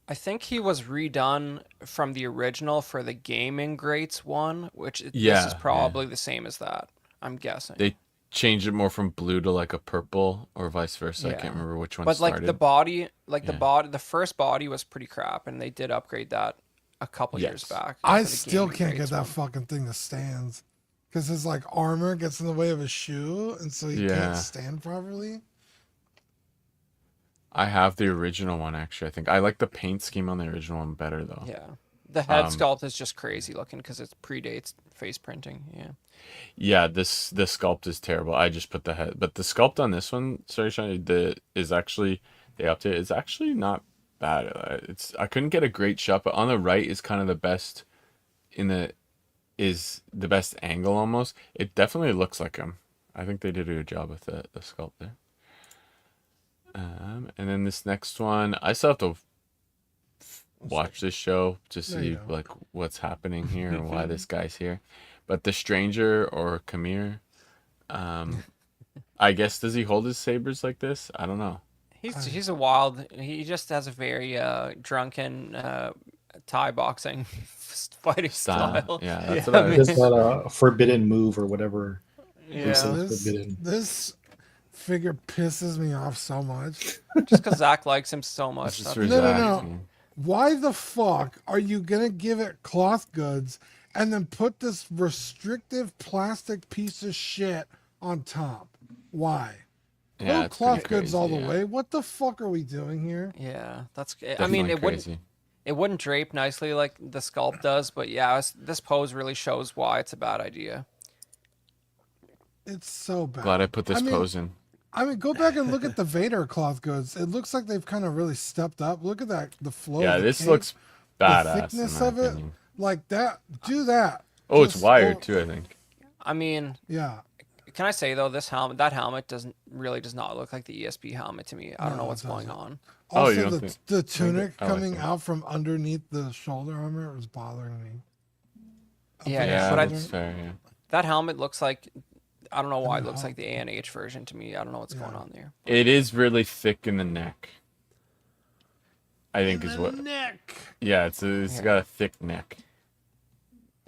I think he was redone from the original for the Gaming Greats one, which this Yeah, is probably the same as that. I'm guessing. They changed it more from blue to like a purple, or vice versa. I Yeah. can't remember which one But like started. the body, like Yeah. the first body was pretty crap, and they did upgrade that a couple years Yes. back. I for the still Gaming can't get Greats that one. fucking thing to stand because his like armor gets in the way of his shoe, and so he Yeah. can't stand properly. I have the original one, actually. I think I like the paint scheme on the original one better, though. Yeah, the head Um, sculpt is just crazy looking because it predates face printing. Yeah. Yeah, the sculpt is terrible. I just put the head, but the sculpt on this one, sorry, Shiny, is actually, they updated. It's actually not bad. I couldn't get a great shot, but on the right is kind of the best is the best angle almost. It definitely looks like him. I think they did a good job with the sculpt there. And then this next one, I still have to watch this show to No, see you don't. like what's happening here and why this guy's here. But the Stranger, or Kamir, I guess, does he hold his sabers like this? I don't know. He's a wild. He just has a very drunken Thai boxing fighting style. Yeah, that's Yeah, what I I was. mean- Just that forbidden move or whatever. Yeah, Sounds forbidden. This figure pisses me off so much. just because Zach likes him so It's much. just that's for No, no, Zach. no. Why the fuck are you gonna give it cloth goods and then put this restrictive plastic piece of shit on top? Why? Yeah, No it's cloth pretty goods all the crazy, yeah. way. What the fuck are we doing here? Yeah, that's. I Definitely mean, crazy. it wouldn't drape nicely like the sculpt does, but yeah, this pose really shows why it's a bad idea. It's so bad. Glad I put this I mean, pose in. I mean, go back and look at the Vader cloth goods. It looks like they've kind of really stepped up. Look at that, the flow. Yeah, of the this cape, looks the badass. thickness in my of it, opinion. like that. Do that. Oh, it's Just wired don't- too, I think. I mean, Yeah. can I say though, that helmet does not look like the ESP helmet to me. I don't No, know it what's going doesn't. on. Oh, Also, you don't think- the tunic I like coming that. out from underneath the shoulder armor was bothering me. Up Yeah, in the Yeah, but shoulder. that's fair. Yeah. That helmet looks like, I don't know why it know looks how- like the ANH version to me. I don't know what's going on there. It is really thick in the neck. I think And is then what. neck. Yeah, it's got a thick neck.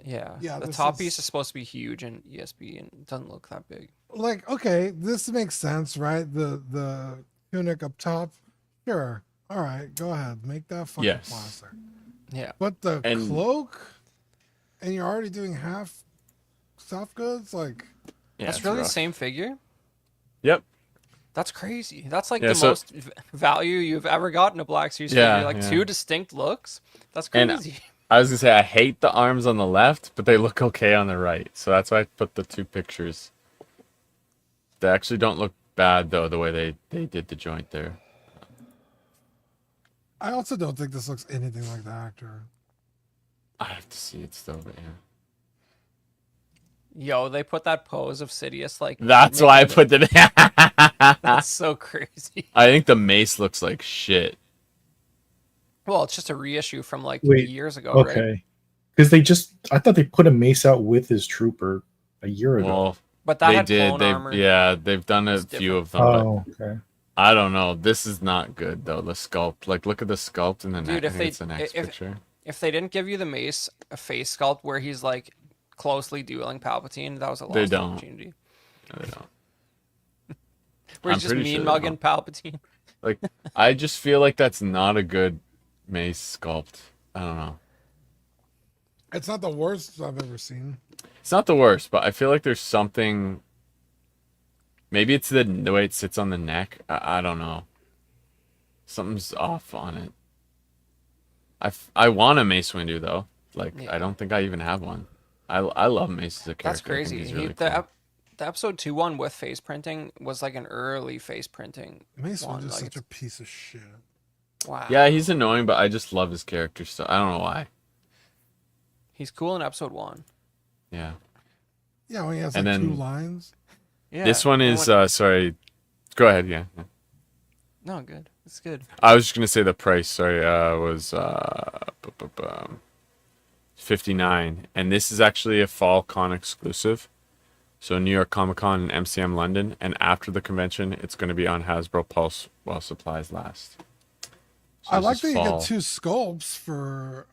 Yeah. Yeah, The this top is- piece is supposed to be huge in ESB and it doesn't look that big. Like, okay, this makes sense, right? The tunic up top. Sure. All right, go ahead. Make that fucking Yes. plastic. Yeah. But the And- cloak, and you're already doing half soft goods, like Yeah, That's it's really the rough. same figure? Yep. That's crazy. That's like Yeah, the so- most value you've ever gotten a Black Series Yeah, figure. Like yeah. 2 distinct looks. That's And- crazy. I was gonna say I hate the arms on the left, but they look okay on the right. So that's why I put the 2 pictures. They actually don't look bad though, the way they did the joint there. I also don't think this looks anything like the actor. I have to see it still, but yeah. Yo, they put that pose of Sidious like. That's why I making put it. That's so crazy. I think the mace looks like shit. Well, it's just a reissue from like Wait, years ago, right? Okay. Because I thought they put a mace out with his trooper a year ago. Well, But that they had did. clone They armor. they've done a It's few different. of them, but Oh, okay. I don't know. This is not good though. The sculpt, like, look at the sculpt in the Dude, next. I if think they- it's the next if- picture. If they didn't give you the mace a face sculpt where he's like closely dueling Palpatine, that was a They lost don't. opportunity. No, they don't. Where I'm he's just pretty sure mean they mugging Palpatine. Like, I just feel like that's not a good mace sculpt. I don't know. It's not the worst I've ever seen. It's not the worst, but I feel like there's something. Maybe it's the way it sits on the neck. I don't know. Something's off on it. I want a Mace Windu though. Like, Yeah. I don't think I even have one. I love Mace as a character. That's I think crazy. he's He- really the, cool. the episode 2 one with face printing was like an early face printing. Mace one, Windu's like, such a it's- piece of shit. Wow. Yeah, he's annoying, but I just love his character. So I don't know why. He's cool in episode 1. Yeah. Yeah, when he has like And then- 2 lines. Yeah. This one and is when- sorry. Go ahead. Yeah. No, good. It's good. I was just gonna say the price. Sorry, was $59, and this is actually a fall con exclusive. So New York Comic Con and MCM London, and after the convention, it's going to be on Hasbro Pulse while supplies last. So I this like is that you fall. get 2 sculpts for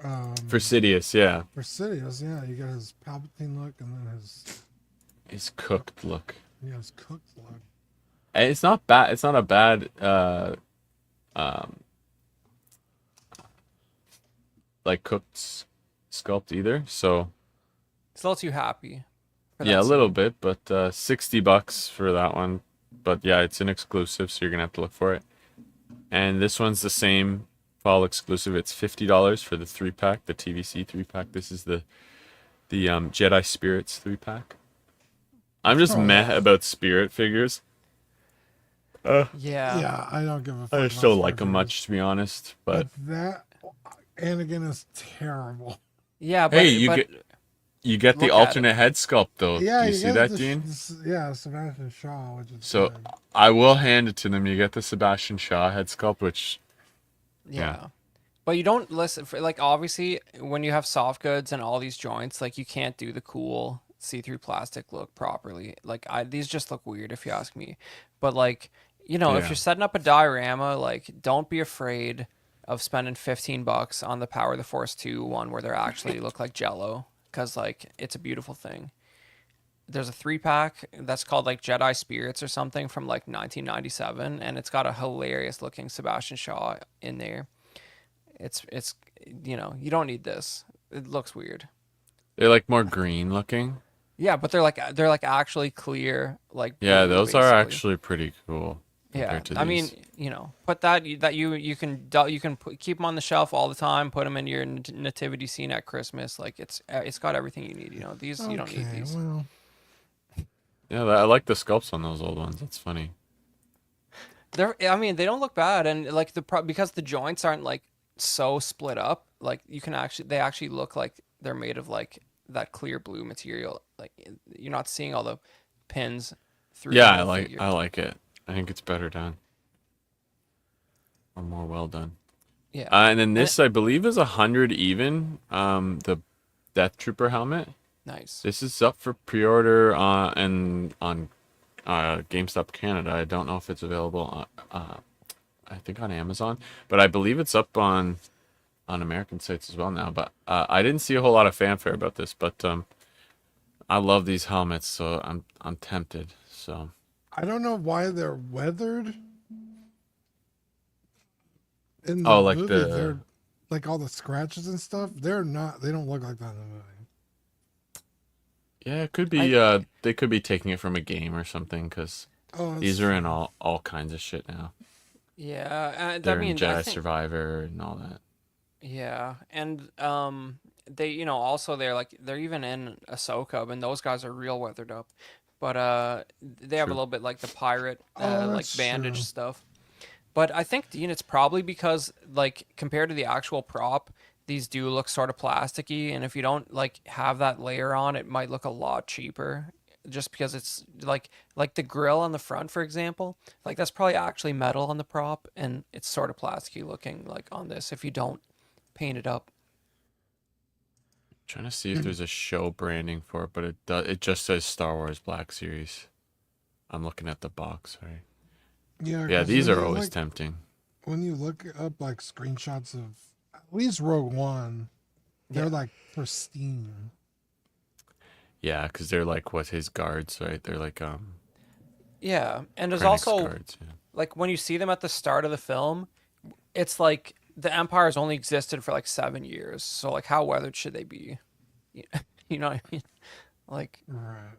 For Sidious, yeah, for Sidious. Yeah, you got his Palpatine look and then his cooked look. his cooked look. And it's not bad. It's not a bad like cooked sculpt either. So It's a little too happy. for yeah, that a little scene. bit, but $60 for that one. But yeah, it's an exclusive, so you're gonna have to look for it. And this one's the same fall exclusive. It's $50 for the 3-pack, the TVC 3-pack. This is the Jedi Spirits 3-pack. I'm just Oh, meh yeah. about Spirit figures. Yeah. Yeah, I don't give a fuck. I about just don't Star like them Figures. much, to be honest. But But that Anakin is terrible. Yeah, but, hey, you but you get the Look at alternate head sculpt though. Yeah, Do you see get that, the Dean? yeah, Sebastian Shaw, which is So good. I will hand it to them. You get the Sebastian Shaw head sculpt, which yeah. But you don't listen for, like, obviously when you have soft goods and all these joints, like, you can't do the cool see-through plastic look properly. Like, these just look weird if you ask me. But like, you know, if Yeah. you're setting up a diorama, like, don't be afraid of spending $15 on the Power of the Force 2 one where they're actually look like Jello, because like it's a beautiful thing. There's a 3-pack that's called like Jedi Spirits or something from like 1997, and it's got a hilarious looking Sebastian Shaw in there. It's you know, you don't need this. It looks weird. they're like more green looking. Yeah, but they're like actually clear, like Yeah, blue, those are basically. actually pretty cool. Yeah, compared to I mean, these. you know, put that you can keep them on the shelf all the time. Put them in your nativity scene at Christmas. Like it's got everything you need. You know, these you don't need Okay, these. well, Yeah, I like the sculpts on those old ones. That's funny. I mean, they don't look bad, and like because the joints aren't like so split up. Like they actually look like they're made of like that clear blue material. Like you're not seeing all the pins through. Yeah, the figure. I like it. I think it's better done. Or more well done. Yeah. And then this, I believe, is 100 even. The Death Trooper helmet. Nice. This is up for pre-order on GameStop Canada. I don't know if it's available I think on Amazon, but I believe it's up on American sites as well now. But I didn't see a whole lot of fanfare about this. But I love these helmets, so I'm tempted. So I don't know why they're weathered. In the Oh, like movie, the- they're like all the scratches and stuff. They're not. They don't look like that in the movie. yeah, it could be. They could be taking it from a game or something because Oh, these that's are in true. all kinds of shit now. Yeah, I They're mean, in I Jedi think, Survivor and all that. yeah, and they, also they're even in Ahsoka, and those guys are real weathered up, but they have a True. little bit like the pirate Oh, like that's bandage true. stuff. But I think, Dean, it's probably because, like, compared to the actual prop, these do look sort of plasticky, and if you don't like have that layer on, it might look a lot cheaper. Just because it's like the grill on the front, for example, like that's probably actually metal on the prop, and it's sort of plasticky looking like on this if you don't paint it up. Trying to see if there's a show branding for it, but it just says Star Wars Black Series. I'm looking at the box, right? Yeah, 'cause these when are you, always like, tempting. when you look up like screenshots of at least Rogue One, they're Yeah. like pristine. Yeah, because they're like his guards, right? They're like Yeah, and there's Krennic's also guards. Yeah. like when you see them at the start of the film, it's like the Empire's only existed for like 7 years, so like how weathered should they be? You know what I mean? Like, Right.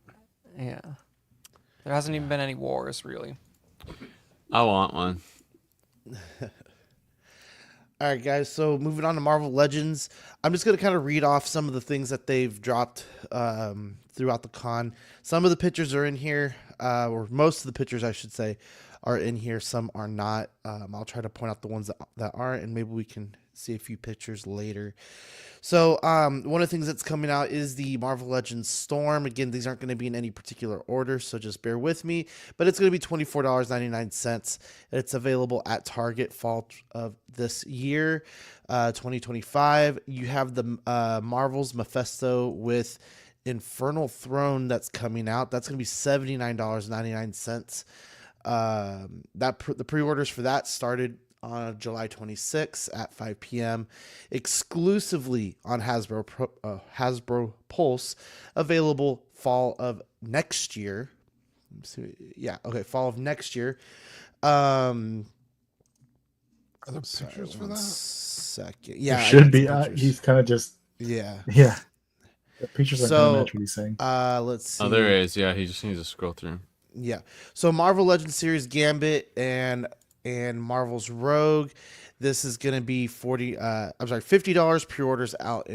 yeah, there hasn't even been any wars really. I want one. All right, guys. So moving on to Marvel Legends, I'm just gonna kind of read off some of the things that they've dropped throughout the con. Some of the pictures are in here, or most of the pictures, I should say, are in here. Some are not. I'll try to point out the ones that aren't, and maybe we can see a few pictures later. So one of the things that's coming out is the Marvel Legends Storm. Again, these aren't going to be in any particular order, so just bear with me. But it's going to be $24.99. It's available at Target fall of this year, 2025. You have the Marvel's Mephisto with Infernal Throne that's coming out. That's going to be $79.99. The pre-orders for that started on July 26th at 5 p.m. exclusively on Hasbro Pulse, available fall of next year. Fall of next year. Are there pictures for One that? second. Yeah, It I should got be. some pictures. He's kind of just. Yeah. Yeah. The pictures aren't So, going to match what he's saying. Let's see. Oh, there is. Yeah, he just needs to scroll through. Yeah. So Marvel Legends series Gambit and Marvel's Rogue. This is gonna be $50 pre-orders out.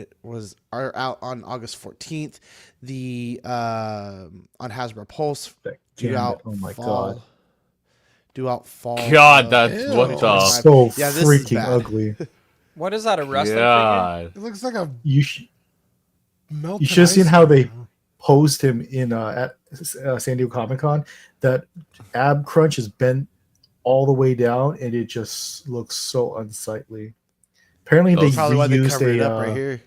Are out on August 14th. The on Hasbro Pulse That due Gambit, out oh my fall. God. Due out fall. God, of that's Ew. what the. Five. So Yeah, this is freaking bad. ugly. What is that, a wrestling figure? God. It looks like a You sh- melted. should have seen ice how they cream. posed him in at San Diego Comic-Con. That ab crunch is bent all the way down, and it just looks so unsightly. Apparently, Oh, they Probably why they reused covered it a up right here.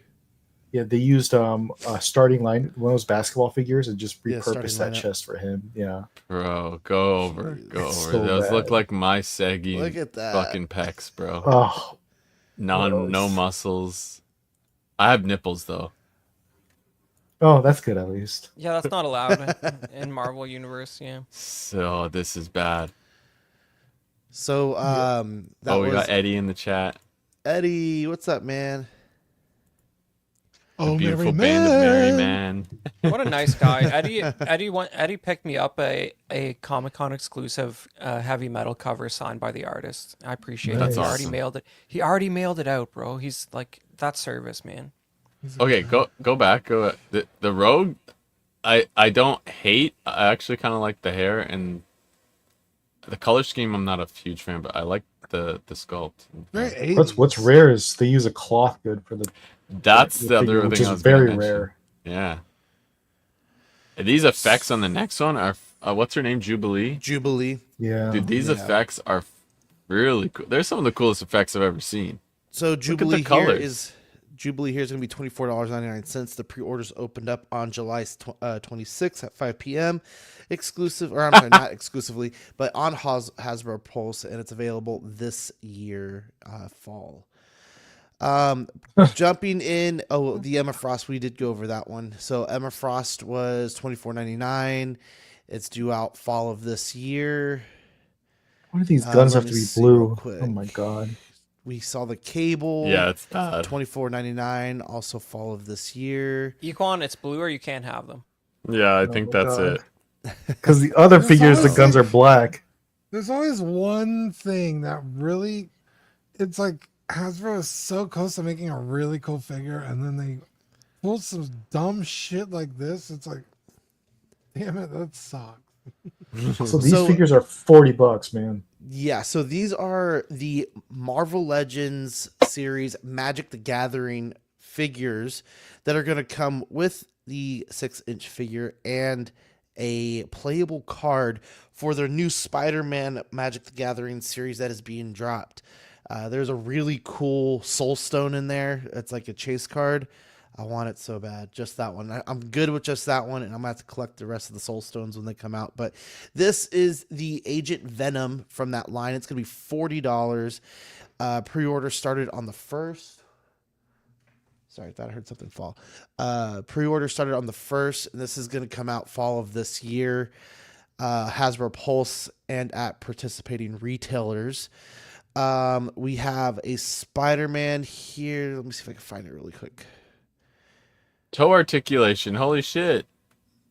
yeah, they used a starting line, one of those basketball figures, and just Yeah, starting repurposed that lineup. chest for him. Yeah, Bro, go over. Go It's over. so Those look bad. like my saggy Look at that. fucking pecs, bro. oh, No gross. muscles. I have nipples though. oh, that's good at least. Yeah, that's not allowed in Marvel Universe. Yeah. So this is bad. So that We was got Eddie in the chat. Eddie. What's up, man? The Oh, beautiful Mary band of Merry Man. Man. What a nice guy. Eddie picked me up a Comic-Con exclusive heavy metal cover signed by the artist. I appreciate Nice. it. He That's already awesome. mailed it. He already mailed it out, bro. He's like, that's service, man. Okay, go back. The Rogue. I don't hate. I actually kind of like the hair and the color scheme. I'm not a huge fan, but I like the sculpt. Very 80s. What's rare is they use a cloth good for the That's the figure, other which thing is I was gonna very mention. rare. Yeah. These effects on the next one are what's her name? Jubilee. Jubilee. Yeah, Dude, these Yeah. effects are really cool. They're some of the coolest effects I've ever seen. So at the Jubilee here colors. is Jubilee here is going to be $24.99. The pre-orders opened up on July 26th at 5 p.m. Exclusive, or I'm sorry, not exclusively, but on Hasbro Pulse, and it's available this year, fall. Jumping in, the Emma Frost, we did go over that one. So Emma Frost was $24.99. It's due out fall of this year. Why do these guns let have me to be see real blue? quick. Oh my god. We saw the Cable. Yeah, it's bad. $24.99, also fall of this year. Equan, it's blue or you can't have them. Yeah, I think that's God. it. Because the other There's figures, the always guns like- are black. There's always one thing that really, it's like Hasbro is so close to making a really cool figure, and then they pull some dumb shit like this. It's like, damn it, that sucks. So these figures are $40, man. Yeah, so these are the Marvel Legends series Magic the Gathering figures that are going to come with the 6-inch figure and a playable card for their new Spider-Man Magic the Gathering series that is being dropped. There's a really cool Soul Stone in there. It's like a chase card. I want it so bad. Just that one. I'm good with just that one, and I'm going to have to collect the rest of the Soul Stones when they come out. But this is the Agent Venom from that line. It's going to be $40. Pre-order started on the 1st. Sorry, I thought I heard something fall. Pre-order started on the 1st, and this is going to come out fall of this year. Hasbro Pulse and at participating retailers. We have a Spider-Man here. Let me see if I can find it really quick. Toe articulation. Holy shit.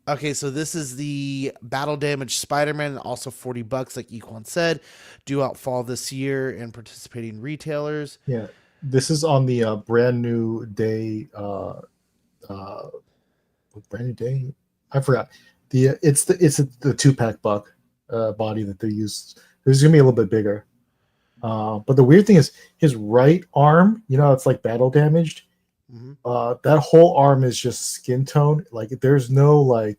Okay, so this is the battle damage Spider-Man, also $40, like Equan said, due out fall this year and participating retailers. Yeah, this is on the brand new day. Brand new day. I forgot. It's the 2-pack buck body that they used. This is gonna be a little bit bigger. But the weird thing is his right arm. You know, it's like battle damaged. Mm-hmm. That whole arm is just skin tone. Like there's no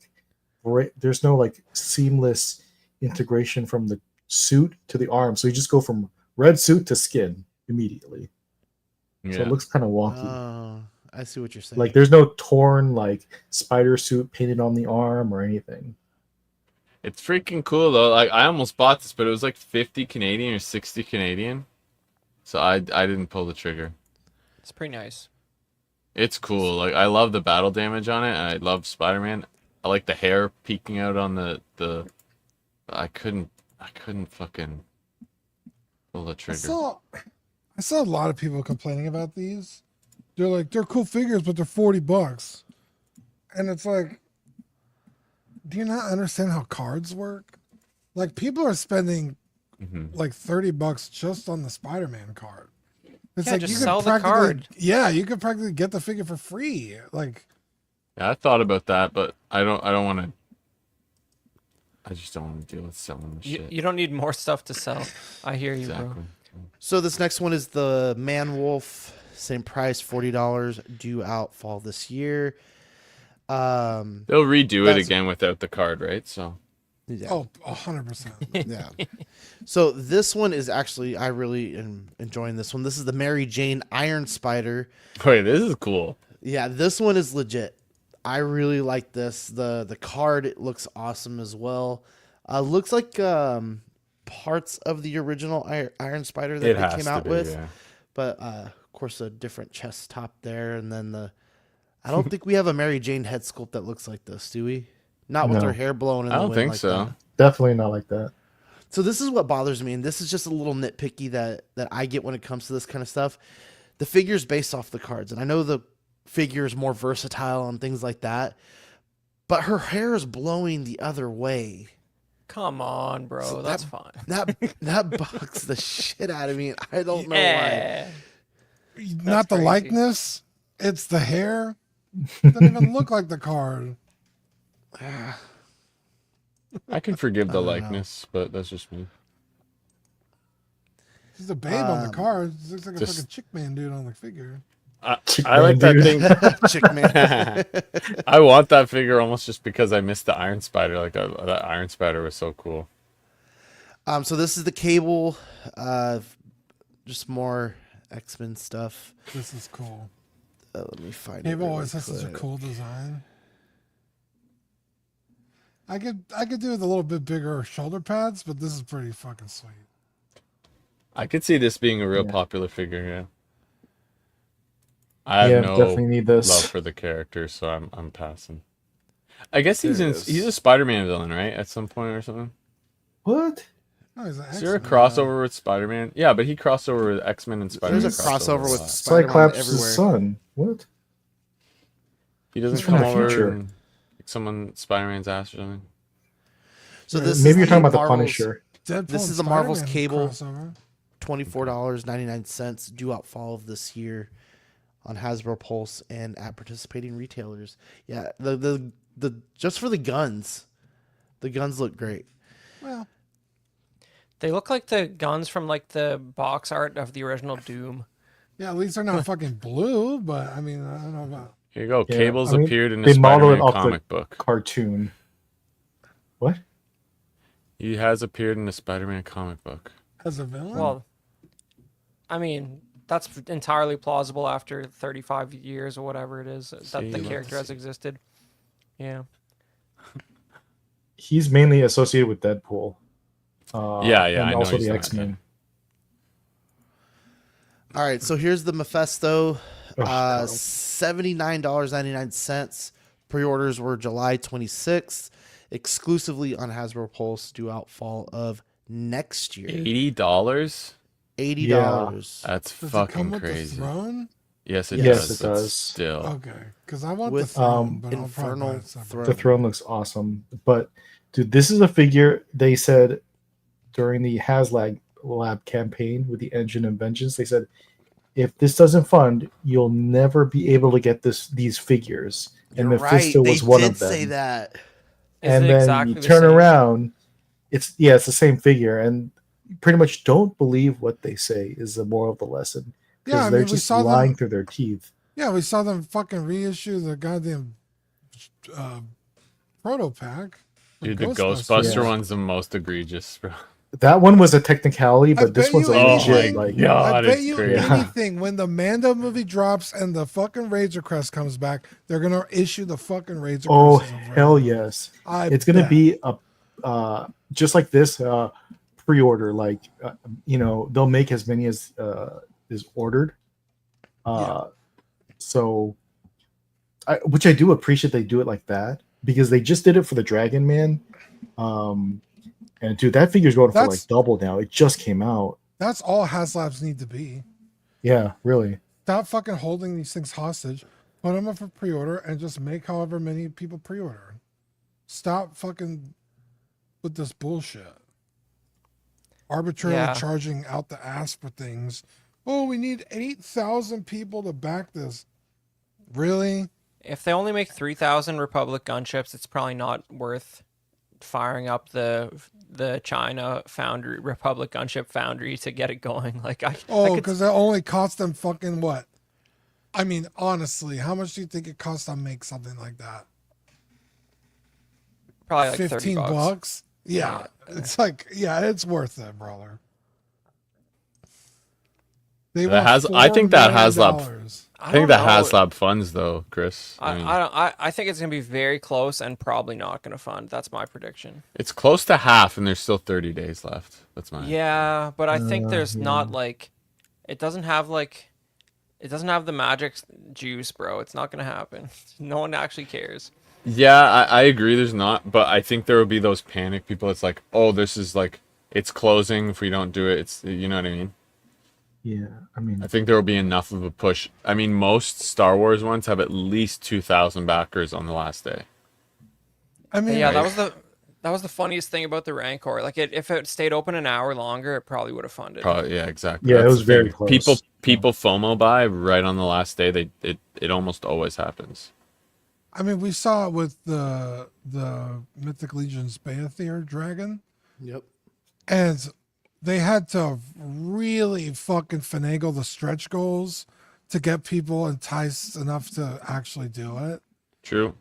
seamless integration from the suit to the arm. So you just go from red suit to skin immediately. Yeah. So it looks kind of wonky. Oh, I see what you're saying. Like there's no torn like spider suit painted on the arm or anything. It's freaking cool though. Like I almost bought this, but it was like 50 Canadian or 60 Canadian. So I didn't pull the trigger. It's pretty nice. It's cool. Like I love the battle damage on it, and I love Spider-Man. I like the hair peeking out on the I couldn't fucking pull the trigger. I saw a lot of people complaining about these. They're like, they're cool figures, but they're $40. And it's like, do you not understand how cards work? Like people are spending like $30 just on the Spider-Man card. It's Yeah, like just you could sell the practically- card. Yeah, you could practically get the figure for free. Like, Yeah, I thought about that, but I don't want to. I just don't want to deal with selling the shit. You don't need more stuff to sell. I hear you, Exactly. bro. So this next one is the Man Wolf, same price, $40, due out fall this year. They'll redo it That's- again without the card, right? So Yeah. oh, 100%. Yeah. So this one is actually, I really am enjoying this one. This is the Mary Jane Iron Spider. wait, this is cool. Yeah, this one is legit. I really like this. The card, it looks awesome as well. Looks like parts of the original Iron Spider that It they has came to out be, with. yeah. But of course a different chest top there, and then I don't think we have a Mary Jane head sculpt that looks like this, do we? Not with No. her hair blown in I the don't wind think like so. that. Definitely not like that. So this is what bothers me, and this is just a little nitpicky that I get when it comes to this kind of stuff. The figure's based off the cards, and I know the figure is more versatile and things like that, but her hair is blowing the other way. Come on, bro. So That's fine. That bugs the shit out of me. I don't know why. Yeah. Not the crazy. likeness, it's the hair. Doesn't even look like the card. I can forgive the don't know. likeness, but that's just me. She's a babe on the card. She looks like a just- fucking chick man dude on the figure. I like that dude. thing. Chick man. I want that figure almost just because I missed the Iron Spider. Like that Iron Spider was so cool. So this is the Cable, just more X-Men stuff. This is cool. Let me find it. Cable Really always has such a quick. cool design. I could do with a little bit bigger shoulder pads, but this is pretty fucking sweet. I could see this being a real Yeah. popular figure. Yeah. I have no definitely need this. love for the character, so I'm passing. I guess he's There in. it is. He's a Spider-Man villain, right? At some point or something. What? Oh, he's an Is there a X-Men. crossover with Spider-Man? Yeah, but he crossed over with X-Men and Spider-Man. There's a crossover with lot. Spider-Man Cyclops' everywhere. son. What? He doesn't He's from come the over future. and kick someone Spider-Man's ass or something. So this Maybe is you're talking the about the Marvel's Punisher. Deadpool This and is the Marvel's Spider-Man Cable. crossover. $24.99 due out fall of this year on Hasbro Pulse and at participating retailers. Yeah, the just for the guns look great. Well, They look like the guns from like the box art of the original Doom. yeah, at least they're not fucking blue, but I mean, I don't know about. Here you go. Yeah, Cable's I mean, appeared in a they model it Spider-Man off the- comic book. Cartoon. What? He has appeared in a Spider-Man comic book. As a villain? Well, I mean, that's entirely plausible after 35 years or whatever it is that See, the let's character has see. existed. Yeah. He's mainly associated with Deadpool. Yeah, and I know also he's the not, X-Men. All right, so here's the Mephisto. God. $79.99. Pre-orders were July 26th, exclusively on Hasbro Pulse, due out fall of next year. $80? $80. That's Does it come fucking with crazy. the throne? Yes, it Yes, does. it but does. Still, Okay, because I want With, the throne, but I'll probably Infernal buy it separate. Throne. The throne looks awesome. But, dude, this is a figure they said during the Haslab Lab campaign with the Engine of Vengeance. They said, if this doesn't fund, you'll never be able to get these figures. And You're Mephisto right. was They one did of them. say that. Is And it then exactly you the turn same? around, it's the same figure, and you pretty much don't believe what they say is the moral of the lesson. Because Yeah, I they're mean, we just saw lying them. through their teeth. Yeah, we saw them fucking reissue the goddamn proto pack. dude, the Ghostbuster Yeah. one's the most egregious, bro. That one was a technicality, I but this bet one's you a anything- legit. Like, God. I bet it's you crazy. anything when the Mando movie drops and the fucking Razor Crest comes back, they're gonna issue the fucking Razor oh Crest. as a hell brand. yes, It's it's gonna be a just like this pre-order. Like they'll make as many as is ordered. So, which I do appreciate they do it like that because they just did it for the Dragon Man. And dude, that figure's going for like That's- double now. It just came out. That's all Haslabs need to be. Yeah, really. Stop fucking holding these things hostage. Put them up for pre-order and just make however many people pre-order. Stop fucking with this bullshit. Arbitrarily Yeah. charging out the ass for things. Oh, we need 8,000 people to back this. Really? If they only make 3,000 Republic gunships, it's probably not worth firing up the China foundry Republic gunship foundry to get it going. Like I Oh, could, because it only cost them fucking what? I mean, honestly, how much do you think it costs to make something like that? probably like 15 $30. bucks? Yeah. It's like, yeah, it's worth it, brother. They That want I think that $4 million. Haslab- I think don't that know. Haslab funds though, Chris. I mean, I think it's gonna be very close and probably not gonna fund. That's my prediction. it's close to half, and there's still 30 days left. That's mine. Yeah, but I think there's yeah. not like it doesn't have the magic juice, bro. It's not gonna happen. No one actually cares. Yeah, I agree. There's not, but I think there will be those panic people. It's like, oh, this is like it's closing. If we don't do it, it's you know what I mean. Yeah, I mean, I think there will be enough of a push. I mean, most Star Wars ones have at least 2,000 backers on the last day. I mean, Yeah, that was the funniest thing about the Rancor. Like if it stayed open an hour longer, it probably would have funded. Probably, yeah, exactly. Yeah, it That's was the very thing. close. People FOMO buy right on the last day. It almost always happens. I mean, we saw it with the Mythic Legion's Beathir dragon, Yep. and they had to really fucking finagle the stretch goals to get people enticed enough to actually do it. True.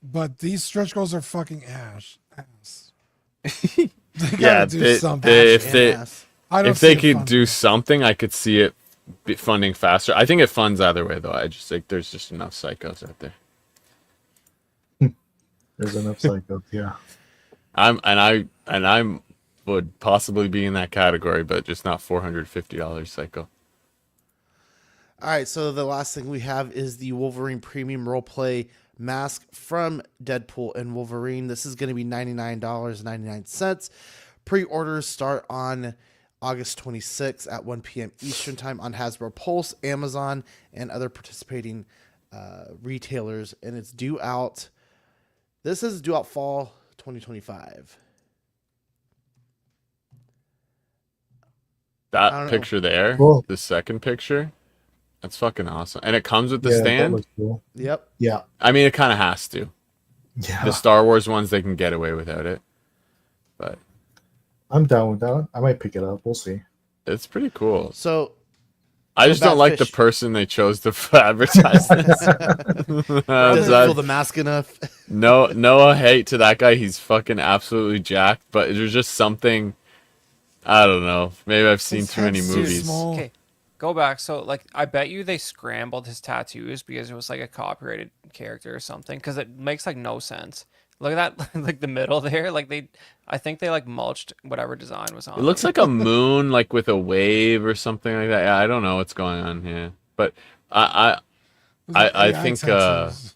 But these stretch goals are fucking ass. They gotta Yeah, do they- something. they- if they Ass. I don't if see they it could funding. do something, I could see it funding faster. I think it funds either way though. I just think there's just enough psychos out there. There's enough psychos. Yeah. I'm would possibly be in that category, but just not $450 psycho. All right, so the last thing we have is the Wolverine Premium Roleplay Mask from Deadpool and Wolverine. This is going to be $99.99. Pre-orders start on August 26th at 1 p.m. Eastern Time on Hasbro Pulse, Amazon, and other participating retailers. And it's due out. This is due out fall 2025. That picture there, Cool. the second picture, that's fucking awesome. And it comes with the That stand. looks cool. Yep. Yeah. I mean, it kind of has to. Yeah. The Star Wars ones, they can get away without it. But I'm down with that. I might pick it up. We'll see. it's pretty cool. So I just don't like the Batfish. person they chose to advertise this. doesn't feel the mask enough. No hate to that guy. He's fucking absolutely jacked. But there's just something, I don't know. Maybe I've seen His too many head's too movies. small. Okay, go back. So like, I bet you they scrambled his tattoos because it was like a copyrighted character or something. Because it makes like no sense. Look at that, like the middle there. Like I think they like mulched whatever design was on. It looks like a moon, like with a wave or something like that. Yeah, I don't know what's going on here, but I Those are AI think tattoos.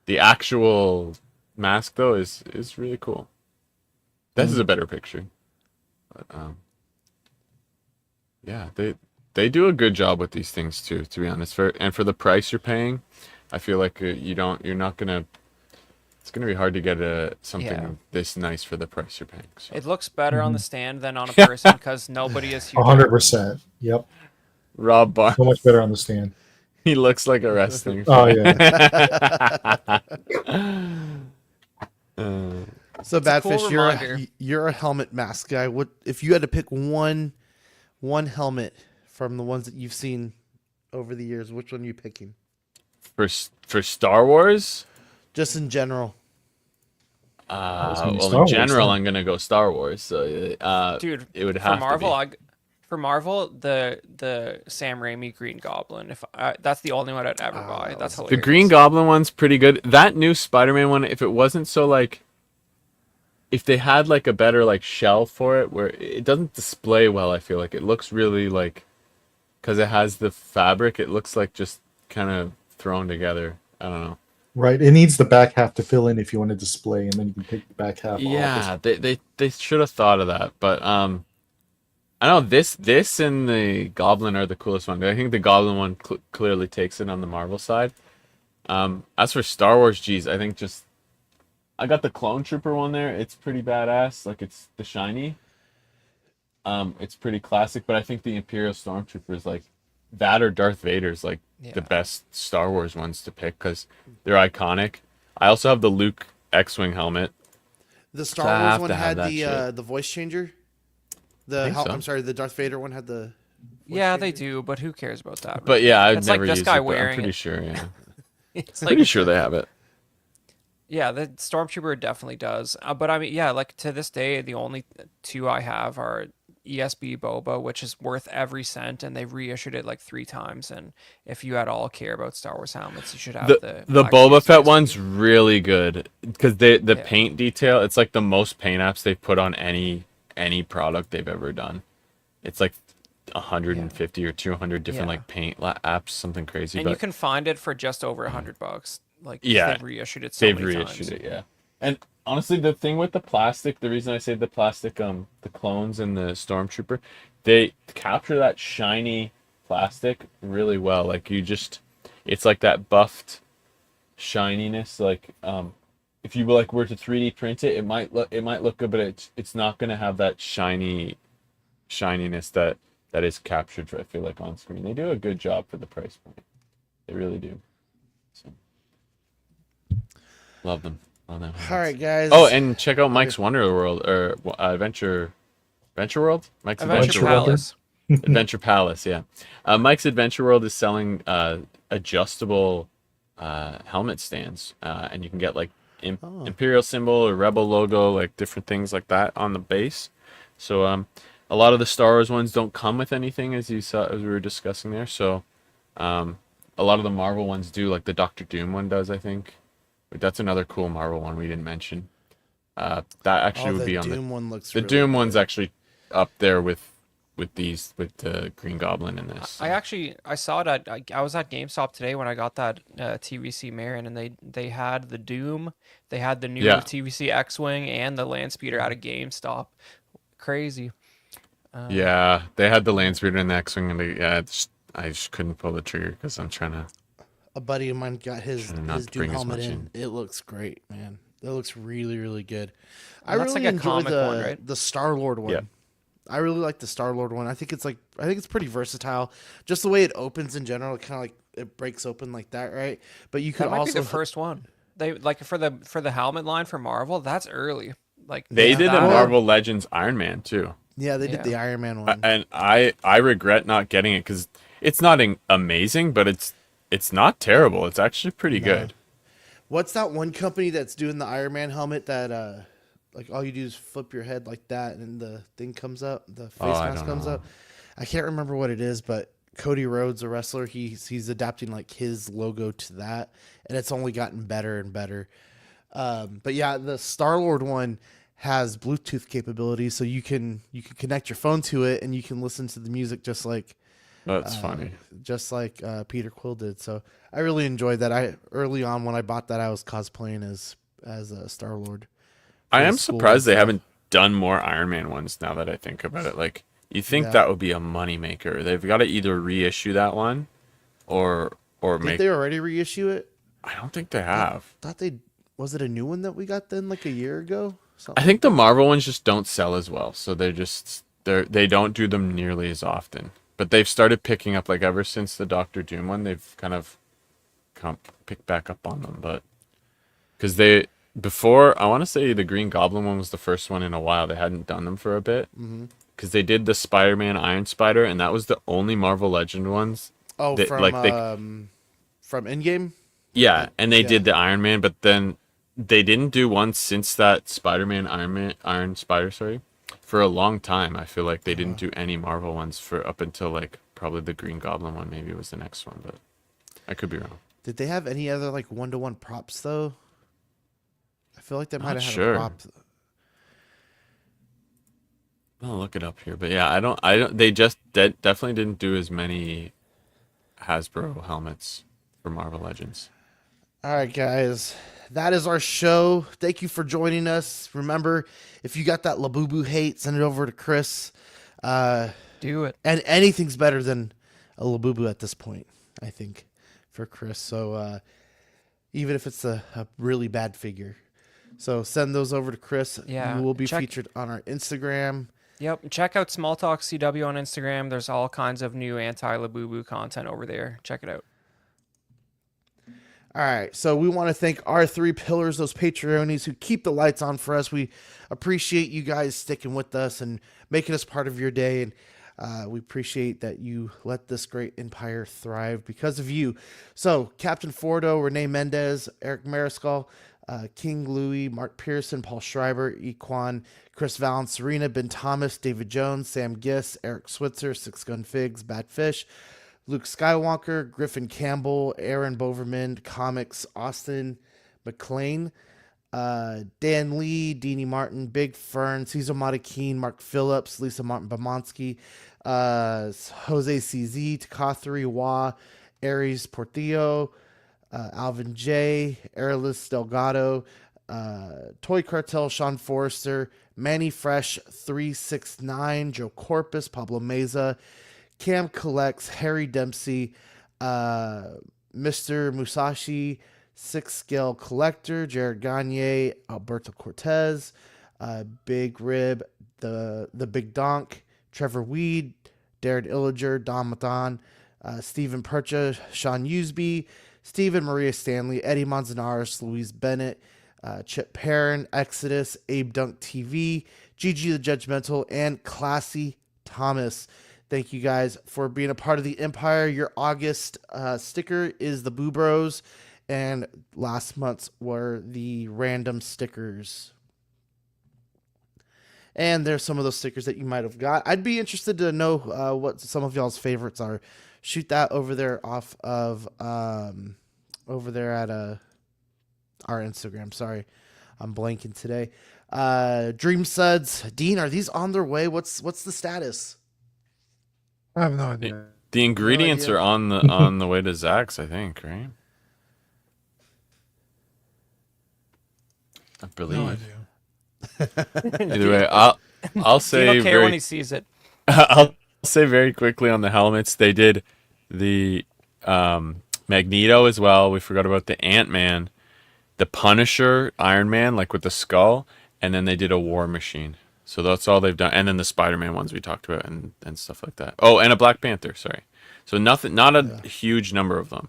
the actual mask though is really cool. This is a better picture, but yeah, they do a good job with these things too. To be honest, for the price you're paying, I feel like you're not gonna. It's gonna be hard to get something Yeah. this nice for the price you're paying. So. It looks better on the stand than on a person because nobody is huge. 100%. Yep. Rob Barnes, So much better on the stand. he looks like a wrestling. Oh yeah. So a cool Badfish, reminder. you're a helmet mask guy. What if you had to pick one helmet from the ones that you've seen over the years? Which one are you picking? For Star Wars, Just in general. was gonna be well, Star in Wars, general, huh? I'm gonna go Star Wars. So, Dude, it would for have Marvel, to be. for Marvel, the Sam Raimi Green Goblin. That's the only one I'd ever buy. That's hilarious. The Green Goblin one's pretty good. That new Spider-Man one, if it wasn't so like, if they had like a better like shell for it, where it doesn't display well, I feel like it looks really like, because it has the fabric, it looks like just kind of thrown together. I don't know. Right. It needs the back half to fill in if you want to display, and then you can take the back half off. Yeah, they should have thought of that, but I know this and the Goblin are the coolest one. I think the Goblin one clearly takes it on the Marvel side. As for Star Wars, geez, I think just I got the Clone Trooper one there. It's pretty badass. Like it's the shiny. It's pretty classic, but I think the Imperial Stormtrooper is like that or Darth Vader's like the Yeah. best Star Wars ones to pick because they're iconic. I also have the Luke X-wing helmet. The I Star have Wars one to have had that the voice changer. think so. I'm sorry, the Darth Vader one had the. voice Yeah, they changer. do, but who cares about that? But yeah, I've It's like never this used guy it. But I'm wearing pretty it. sure. Yeah, It's pretty sure they have it. Yeah, the Stormtrooper definitely does. But I mean, yeah, like to this day, the only two I have are ESB Boba, which is worth every cent, and they've reissued it like 3 times. And if you at all care about Star Wars helmets, you should have The Black Boba Series Fett ESB. one's really good because the Yeah. paint detail. It's like the most paint apps they've put on any product they've ever done. It's like 150 or 200 different Yeah. like paint apps, something crazy. And but you can find it for just over $100. Like Yeah, they've reissued it so they've many reissued times. it, yeah. And honestly, the thing with the plastic, the reason I say the plastic, the clones and the Stormtrooper, they capture that shiny plastic really well. Like it's like that buffed shininess. Like if you like were to 3D print it, it might look good, but it's not gonna have that shininess that is captured. I feel like on screen, they do a good job for the price point. They really do. So. Love them. All right, guys. Oh, and check out Mike's Wonder World or Adventure World. Mike's Adventure World. Palace. Adventure Palace. Yeah, Mike's Adventure World is selling adjustable helmet stands, and you can get like Imperial symbol or Rebel logo, like different things like that on the base. So a lot of the Star Wars ones don't come with anything, as you saw as we were discussing there. So, a lot of the Marvel ones do, like the Doctor Doom one does, I think. But that's another cool Marvel one we didn't mention. That actually Oh, would the be on Doom one looks the really Doom good. one's actually up there with the Green Goblin in this. I saw it at I was at GameStop today when I got that TVC Marion, and they had the Doom, they had the new Yeah. TVC X-Wing, and the Land Speeder at a GameStop. Crazy. Yeah, they had the Land Speeder and the X-Wing, and I just couldn't pull the trigger because I'm trying to. A buddy of mine got his Trying not to Doom bring as helmet much in. It looks great, man. It looks really, really good. I And that's really like a enjoy comic one, right? the Star-Lord one. Yeah. I really like the Star-Lord one. I think it's pretty versatile. Just the way it opens in general, it kind of like it breaks open like that, right? But you could That might also be the first one. They like for the helmet line for Marvel. That's early. Like They did a that- Marvel Legends Iron Man too. Yeah, they did Yeah. the Iron Man one. And I regret not getting it because it's not amazing, but it's not terrible. It's actually pretty good. What's that one company that's doing the Iron Man helmet that like all you do is flip your head like that and the thing comes up, the face I mask don't comes know. up. I can't remember what it is, but Cody Rhodes, a wrestler, he's adapting like his logo to that, and it's only gotten better and better. But yeah, the Star-Lord one has Bluetooth capability, so you can connect your phone to it and you can listen to the music just like That's funny. Peter Quill did. So I really enjoyed that. I early on when I bought that, I was cosplaying as a Star-Lord. I for am school surprised and they stuff. haven't done more Iron Man ones now that I think about it. Like, you think Yeah. that would be a moneymaker. They've got to either reissue that one or Did make. they already reissue it? I don't think they have. Thought they was it a new one that we got then like a year ago? I think the Marvel ones just don't sell as well, so they don't do them nearly as often. But they've started picking up, like ever since the Doctor Doom one, they've kind of picked back up on them. But because before, I want to say the Green Goblin one was the first one in a while. They hadn't done them for a bit because they did the Spider-Man Iron Spider, and that was the only Marvel Legend ones. Oh, They- from like they- from Endgame. Yeah, and they Yeah. did the Iron Man, but then they didn't do one since that Spider-Man Iron Spider, sorry, for a long time. I feel like they didn't do any Marvel ones for up until like probably the Green Goblin one maybe was the next one, but I could be wrong. Did they have any other like 1-to-1 props though? I feel like they might Not have had sure. a prop. I'll look it up here, but yeah, I don't. They just definitely didn't do as many Hasbro helmets for Marvel Legends. All right, guys. That is our show. Thank you for joining us. Remember, if you got that Labubu hate, send it over to Chris. do it. And anything's better than a Labubu at this point, I think, for Chris. So even if it's a really bad figure. So send those over to Chris. Yeah, You will be check- featured on our Instagram. Yep. Check out Small Talk CW on Instagram. There's all kinds of new anti-Labubu content over there. Check it out. All right, so we want to thank our three pillars, those Patreonies who keep the lights on for us. We appreciate you guys sticking with us and making us part of your day, and we appreciate that you let this great empire thrive because of you. So, Captain Fordo, Renee Mendez, Eric Mariscal, King Louie, Mark Pearson, Paul Schreiber, Equan, Chris Vallance, Serena, Ben Thomas, David Jones, Sam Giss, Eric Switzer, Six Gun Figs, Bad Fish, Luke Skywalker, Griffin Campbell, Aaron Boverman, Comics, Austin McLean, Dan Lee, Deanie Martin, Big Fern, Cesar Matakin, Mark Phillips, Lisa Martin Bamonski, Jose CZ, Takathri Wah, Aries Portillo, Alvin J, Airless Delgado, Toy Cartel, Sean Forrester, Manny Fresh 369, Joe Corpus, Pablo Meza, Cam Collects, Harry Dempsey, Mr. Musashi, Six Scale Collector, Jared Gagne, Alberto Cortez, Big Rib, the Big Donk, Trevor Weed, Darren Illiger, Don Matan, Stephen Percha, Sean Usby, Stephen Maria Stanley, Eddie Manzanares, Louise Bennett, Chip Perrin, Exodus, Abe Dunk TV, Gigi the Judgmental, and Classy Thomas. Thank you guys for being a part of the Empire. Your August sticker is the Boo Bros, and last month's were the random stickers. And there's some of those stickers that you might have got. I'd be interested to know what some of y'all's favorites are. Shoot that over there off of over there at our Instagram. Sorry, I'm blanking today. Dream Suds, Dean, are these on their way? What's the status? I have no idea. The ingredients idea. are on the way to Zach's, I think, right? I believe. No idea. Either way, I'll He say don't care very when he sees it. I'll say very quickly on the helmets. They did the Magneto as well. We forgot about the Ant-Man, the Punisher, Iron Man, like with the skull, and then they did a War Machine. So that's all they've done, and then the Spider-Man ones we talked about, and stuff like that. Oh, and a Black Panther. Sorry. So not a huge number of them.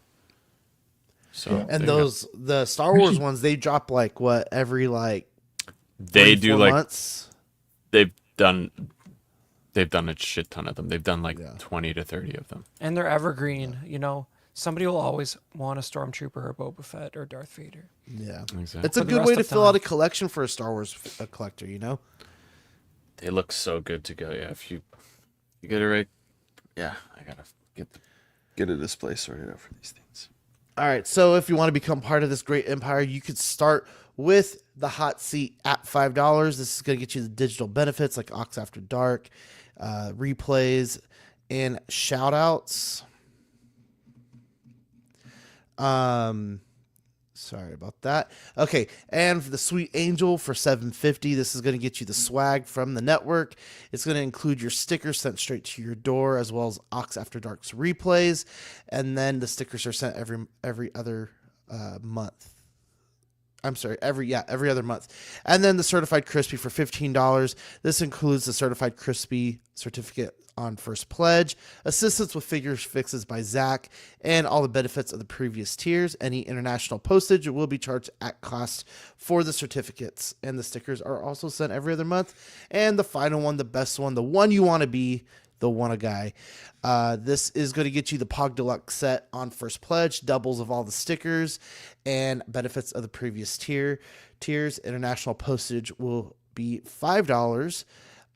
So And there you go. the Star Wars ones, they drop like what every like They 3, do 4 like months. they've done a shit ton of them. They've done like Yeah. 20 to 30 of them. And they're evergreen. You know, somebody will always want a Stormtrooper or Boba Fett or Darth Vader. Yeah, Exactly. it's a For the good rest way to of fill out time. a collection for a Star Wars collector. You know. They look so good to go. Yeah, if you get it right. Yeah, I gotta get a display sorted out for these things. All right, so if you want to become part of this great empire, you could start with the hot seat at $5. This is going to get you the digital benefits like Ox After Dark, replays, and shout outs. Sorry about that. Okay, and for the Sweet Angel for $7.50, this is going to get you the swag from the network. It's going to include your stickers sent straight to your door, as well as Ox After Dark's replays, and then the stickers are sent every other month. I'm sorry, every other month. And then the Certified Crispy for $15. This includes the Certified Crispy certificate on first pledge, assistance with figure fixes by Zach, and all the benefits of the previous tiers. Any international postage will be charged at cost for the certificates. And the stickers are also sent every other month. And the final one, the best one, the one you want to be, the one a guy. This is going to get you the Pog Deluxe set on first pledge, doubles of all the stickers, and benefits of the previous tiers. International postage will be $5.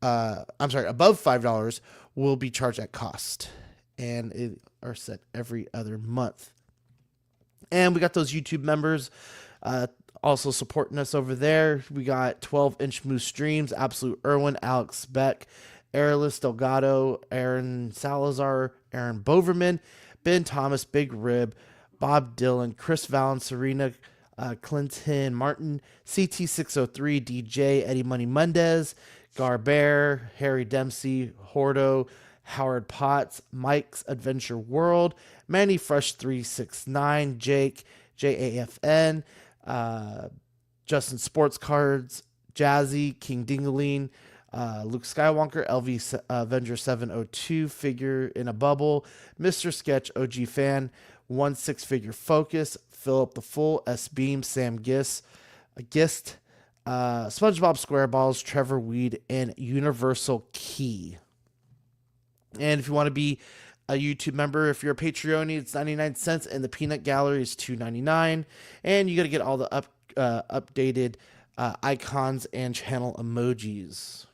Above $5 will be charged at cost, and it are set every other month. And we got those YouTube members also supporting us over there. We got 12-inch Moose Streams, Absolute Irwin, Alex Beck, Airless Delgado, Aaron Salazar, Aaron Boverman, Ben Thomas, Big Rib, Bob Dylan, Chris Valen, Serena, Clinton Martin, CT603, DJ, Eddie Money Mendez, Garbear, Harry Dempsey, Hordo, Howard Potts, Mike's Adventure World, Manny Fresh 369, Jake, JAFN, Justin Sports Cards, Jazzy, King Dingaline, Luke Skywalker, LV Avenger 702, Figure in a Bubble, Mr. Sketch, OG Fan, 1 Figure Focus, Philip the Fool, S Beam, Sam Gist, SpongeBob SquareBalls, Trevor Weed, and Universal Key. And if you want to be a YouTube member, if you're a Patreon, it's 99 cents, and the Peanut Gallery is $2.99. And you got to get all the updated icons and channel emojis.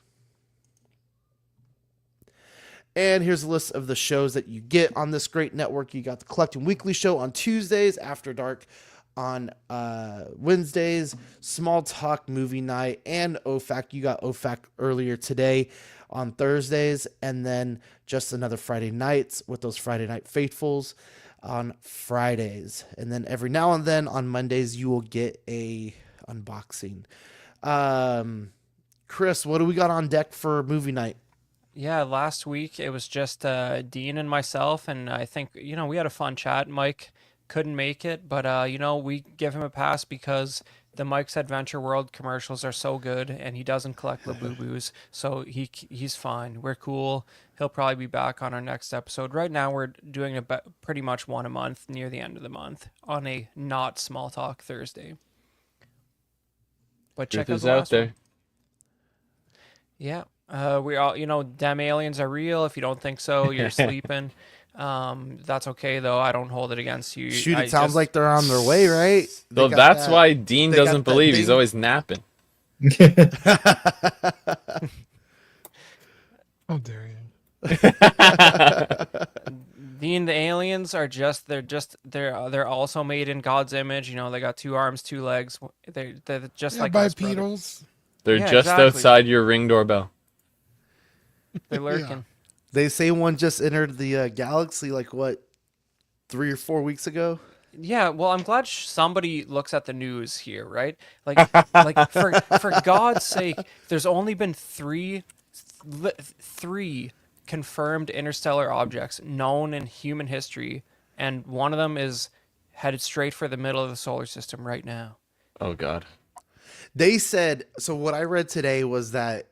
And here's a list of the shows that you get on this great network. You got the Collecting Weekly show on Tuesdays, After Dark on Wednesdays, Small Talk Movie Night, and OFAC. You got OFAC earlier today on Thursdays, and then just another Friday nights with those Friday Night Faithfuls on Fridays. And then every now and then on Mondays, you will get a unboxing. Chris, what do we got on deck for movie night? Yeah, last week it was just Dean and myself, and I think, we had a fun chat. Mike couldn't make it, but, we give him a pass because the Mike's Adventure World commercials are so good, and he doesn't collect Labubu's, so he's fine. We're cool. He'll probably be back on our next episode. Right now, we're doing pretty much one a month near the end of the month on a not Small Talk Thursday. But check out the last one. Yeah. We all, damn aliens are real. If you don't think so, you're sleeping. That's okay though. I don't hold it against you. Shoot, it sounds like they're on their way, right? So that's why Dean doesn't believe. He's always napping. How dare you? The aliens are they're also made in God's image. You know, they got 2 arms, 2 legs. They're just Yeah, like us, brother. bipedals. They're Yeah, just exactly. outside your Ring doorbell. They're lurking. They say one just entered the galaxy, like what, 3 or 4 weeks ago? Yeah, well, I'm glad somebody looks at the news here, right? Like, for God's sake, there's only been three confirmed interstellar objects known in human history, and one of them is headed straight for the middle of the solar system right now. Oh God. They said, so what I read today was that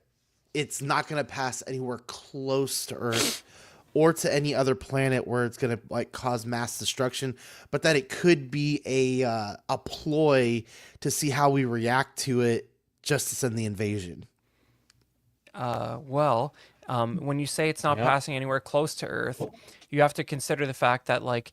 it's not going to pass anywhere close to Earth or to any other planet where it's going to like cause mass destruction, but that it could be a ploy to see how we react to it just to send the invasion. When you say it's not Yep. passing anywhere close to Earth, you have to consider the fact that like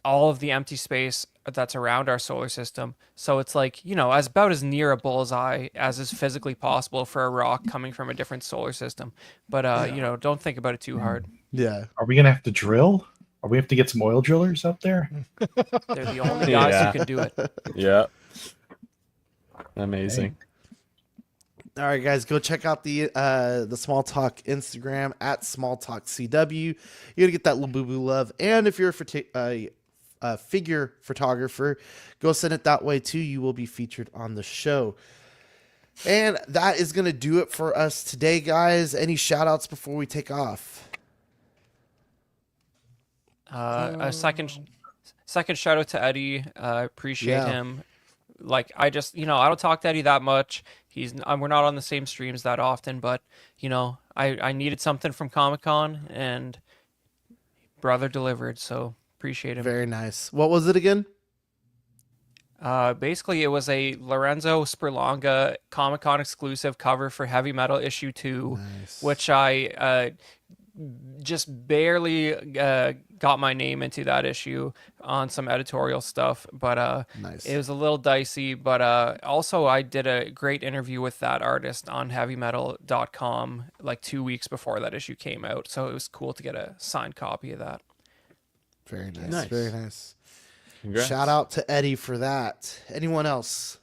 all of the empty space that's around our solar system. So it's like, you know, about as near a bullseye as is physically possible for a rock coming from a different solar system. But you know, don't think about it too hard. Yeah. Are we gonna have to drill? Are we have to get some oil drillers up there? They're the only guys Yeah. who can do it. Yeah. Amazing. All right, guys, go check out the Small Talk Instagram at Small Talk CW. You're gonna get that little boo boo love, and if you're a figure photographer, go send it that way too. You will be featured on the show. And that is gonna do it for us today, guys. Any shout outs before we take off? A second shout out to Eddie. Appreciate Yeah. him. Like I don't talk to Eddie that much. We're not on the same streams that often, but you know, I needed something from Comic-Con and brother delivered, so appreciate him. Very nice. What was it again? Basically it was a Lorenzo Sperlonga Comic-Con exclusive cover for Heavy Metal issue 2, Nice. which I just barely got my name into that issue on some editorial stuff, but Nice. it was a little dicey. But also I did a great interview with that artist on heavymetal.com like 2 weeks before that issue came out, so it was cool to get a signed copy of that. Very nice. Nice. Very nice. Congrats. Shout out to Eddie for that. Anyone else?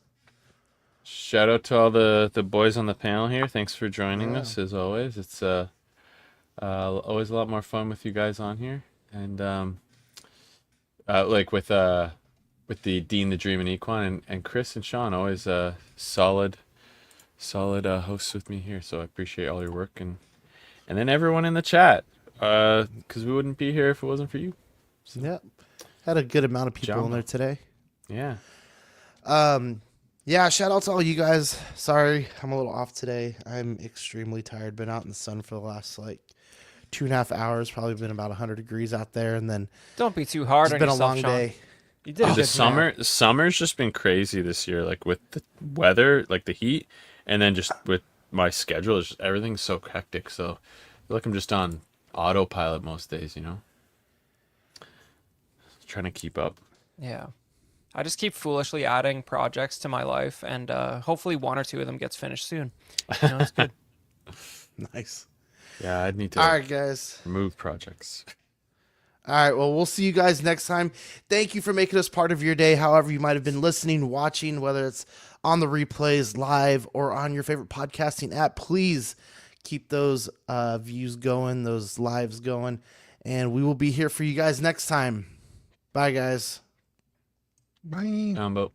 Shout out to all the boys on the panel here. Thanks for joining Yeah. us as always. It's always a lot more fun with you guys on here, and like with the Dean, the Dream, and Equine, and Chris and Sean, always solid hosts with me here. So I appreciate all your work, and then everyone in the chat, because we wouldn't be here if it wasn't for you. So, Yeah. Had a good amount of people in Jumbo. there today. yeah. Yeah, shout out to all you guys. Sorry, I'm a little off today. I'm extremely tired. Been out in the sun for the last like 2.5 hours. Probably been about 100 degrees out there, and then Don't be too hard it's on been a yourself, long Sean. day. You did a The good job. summer's just been crazy this year, like with the weather, like the heat, and then just with my schedule, it's just, everything's so hectic. So I feel like I'm just on autopilot most days, you know? Trying to keep up. Yeah. I just keep foolishly adding projects to my life, and hopefully 1 or 2 of them gets finished soon. You know, it's good. Nice. Yeah, I'd need to All right, guys. remove projects. All right, well, we'll see you guys next time. Thank you for making us part of your day, however you might have been listening, watching, whether it's on the replays, live, or on your favorite podcasting app. Please keep those views going, those lives going, and we will be here for you guys next time. Bye, guys. Bye. Combo.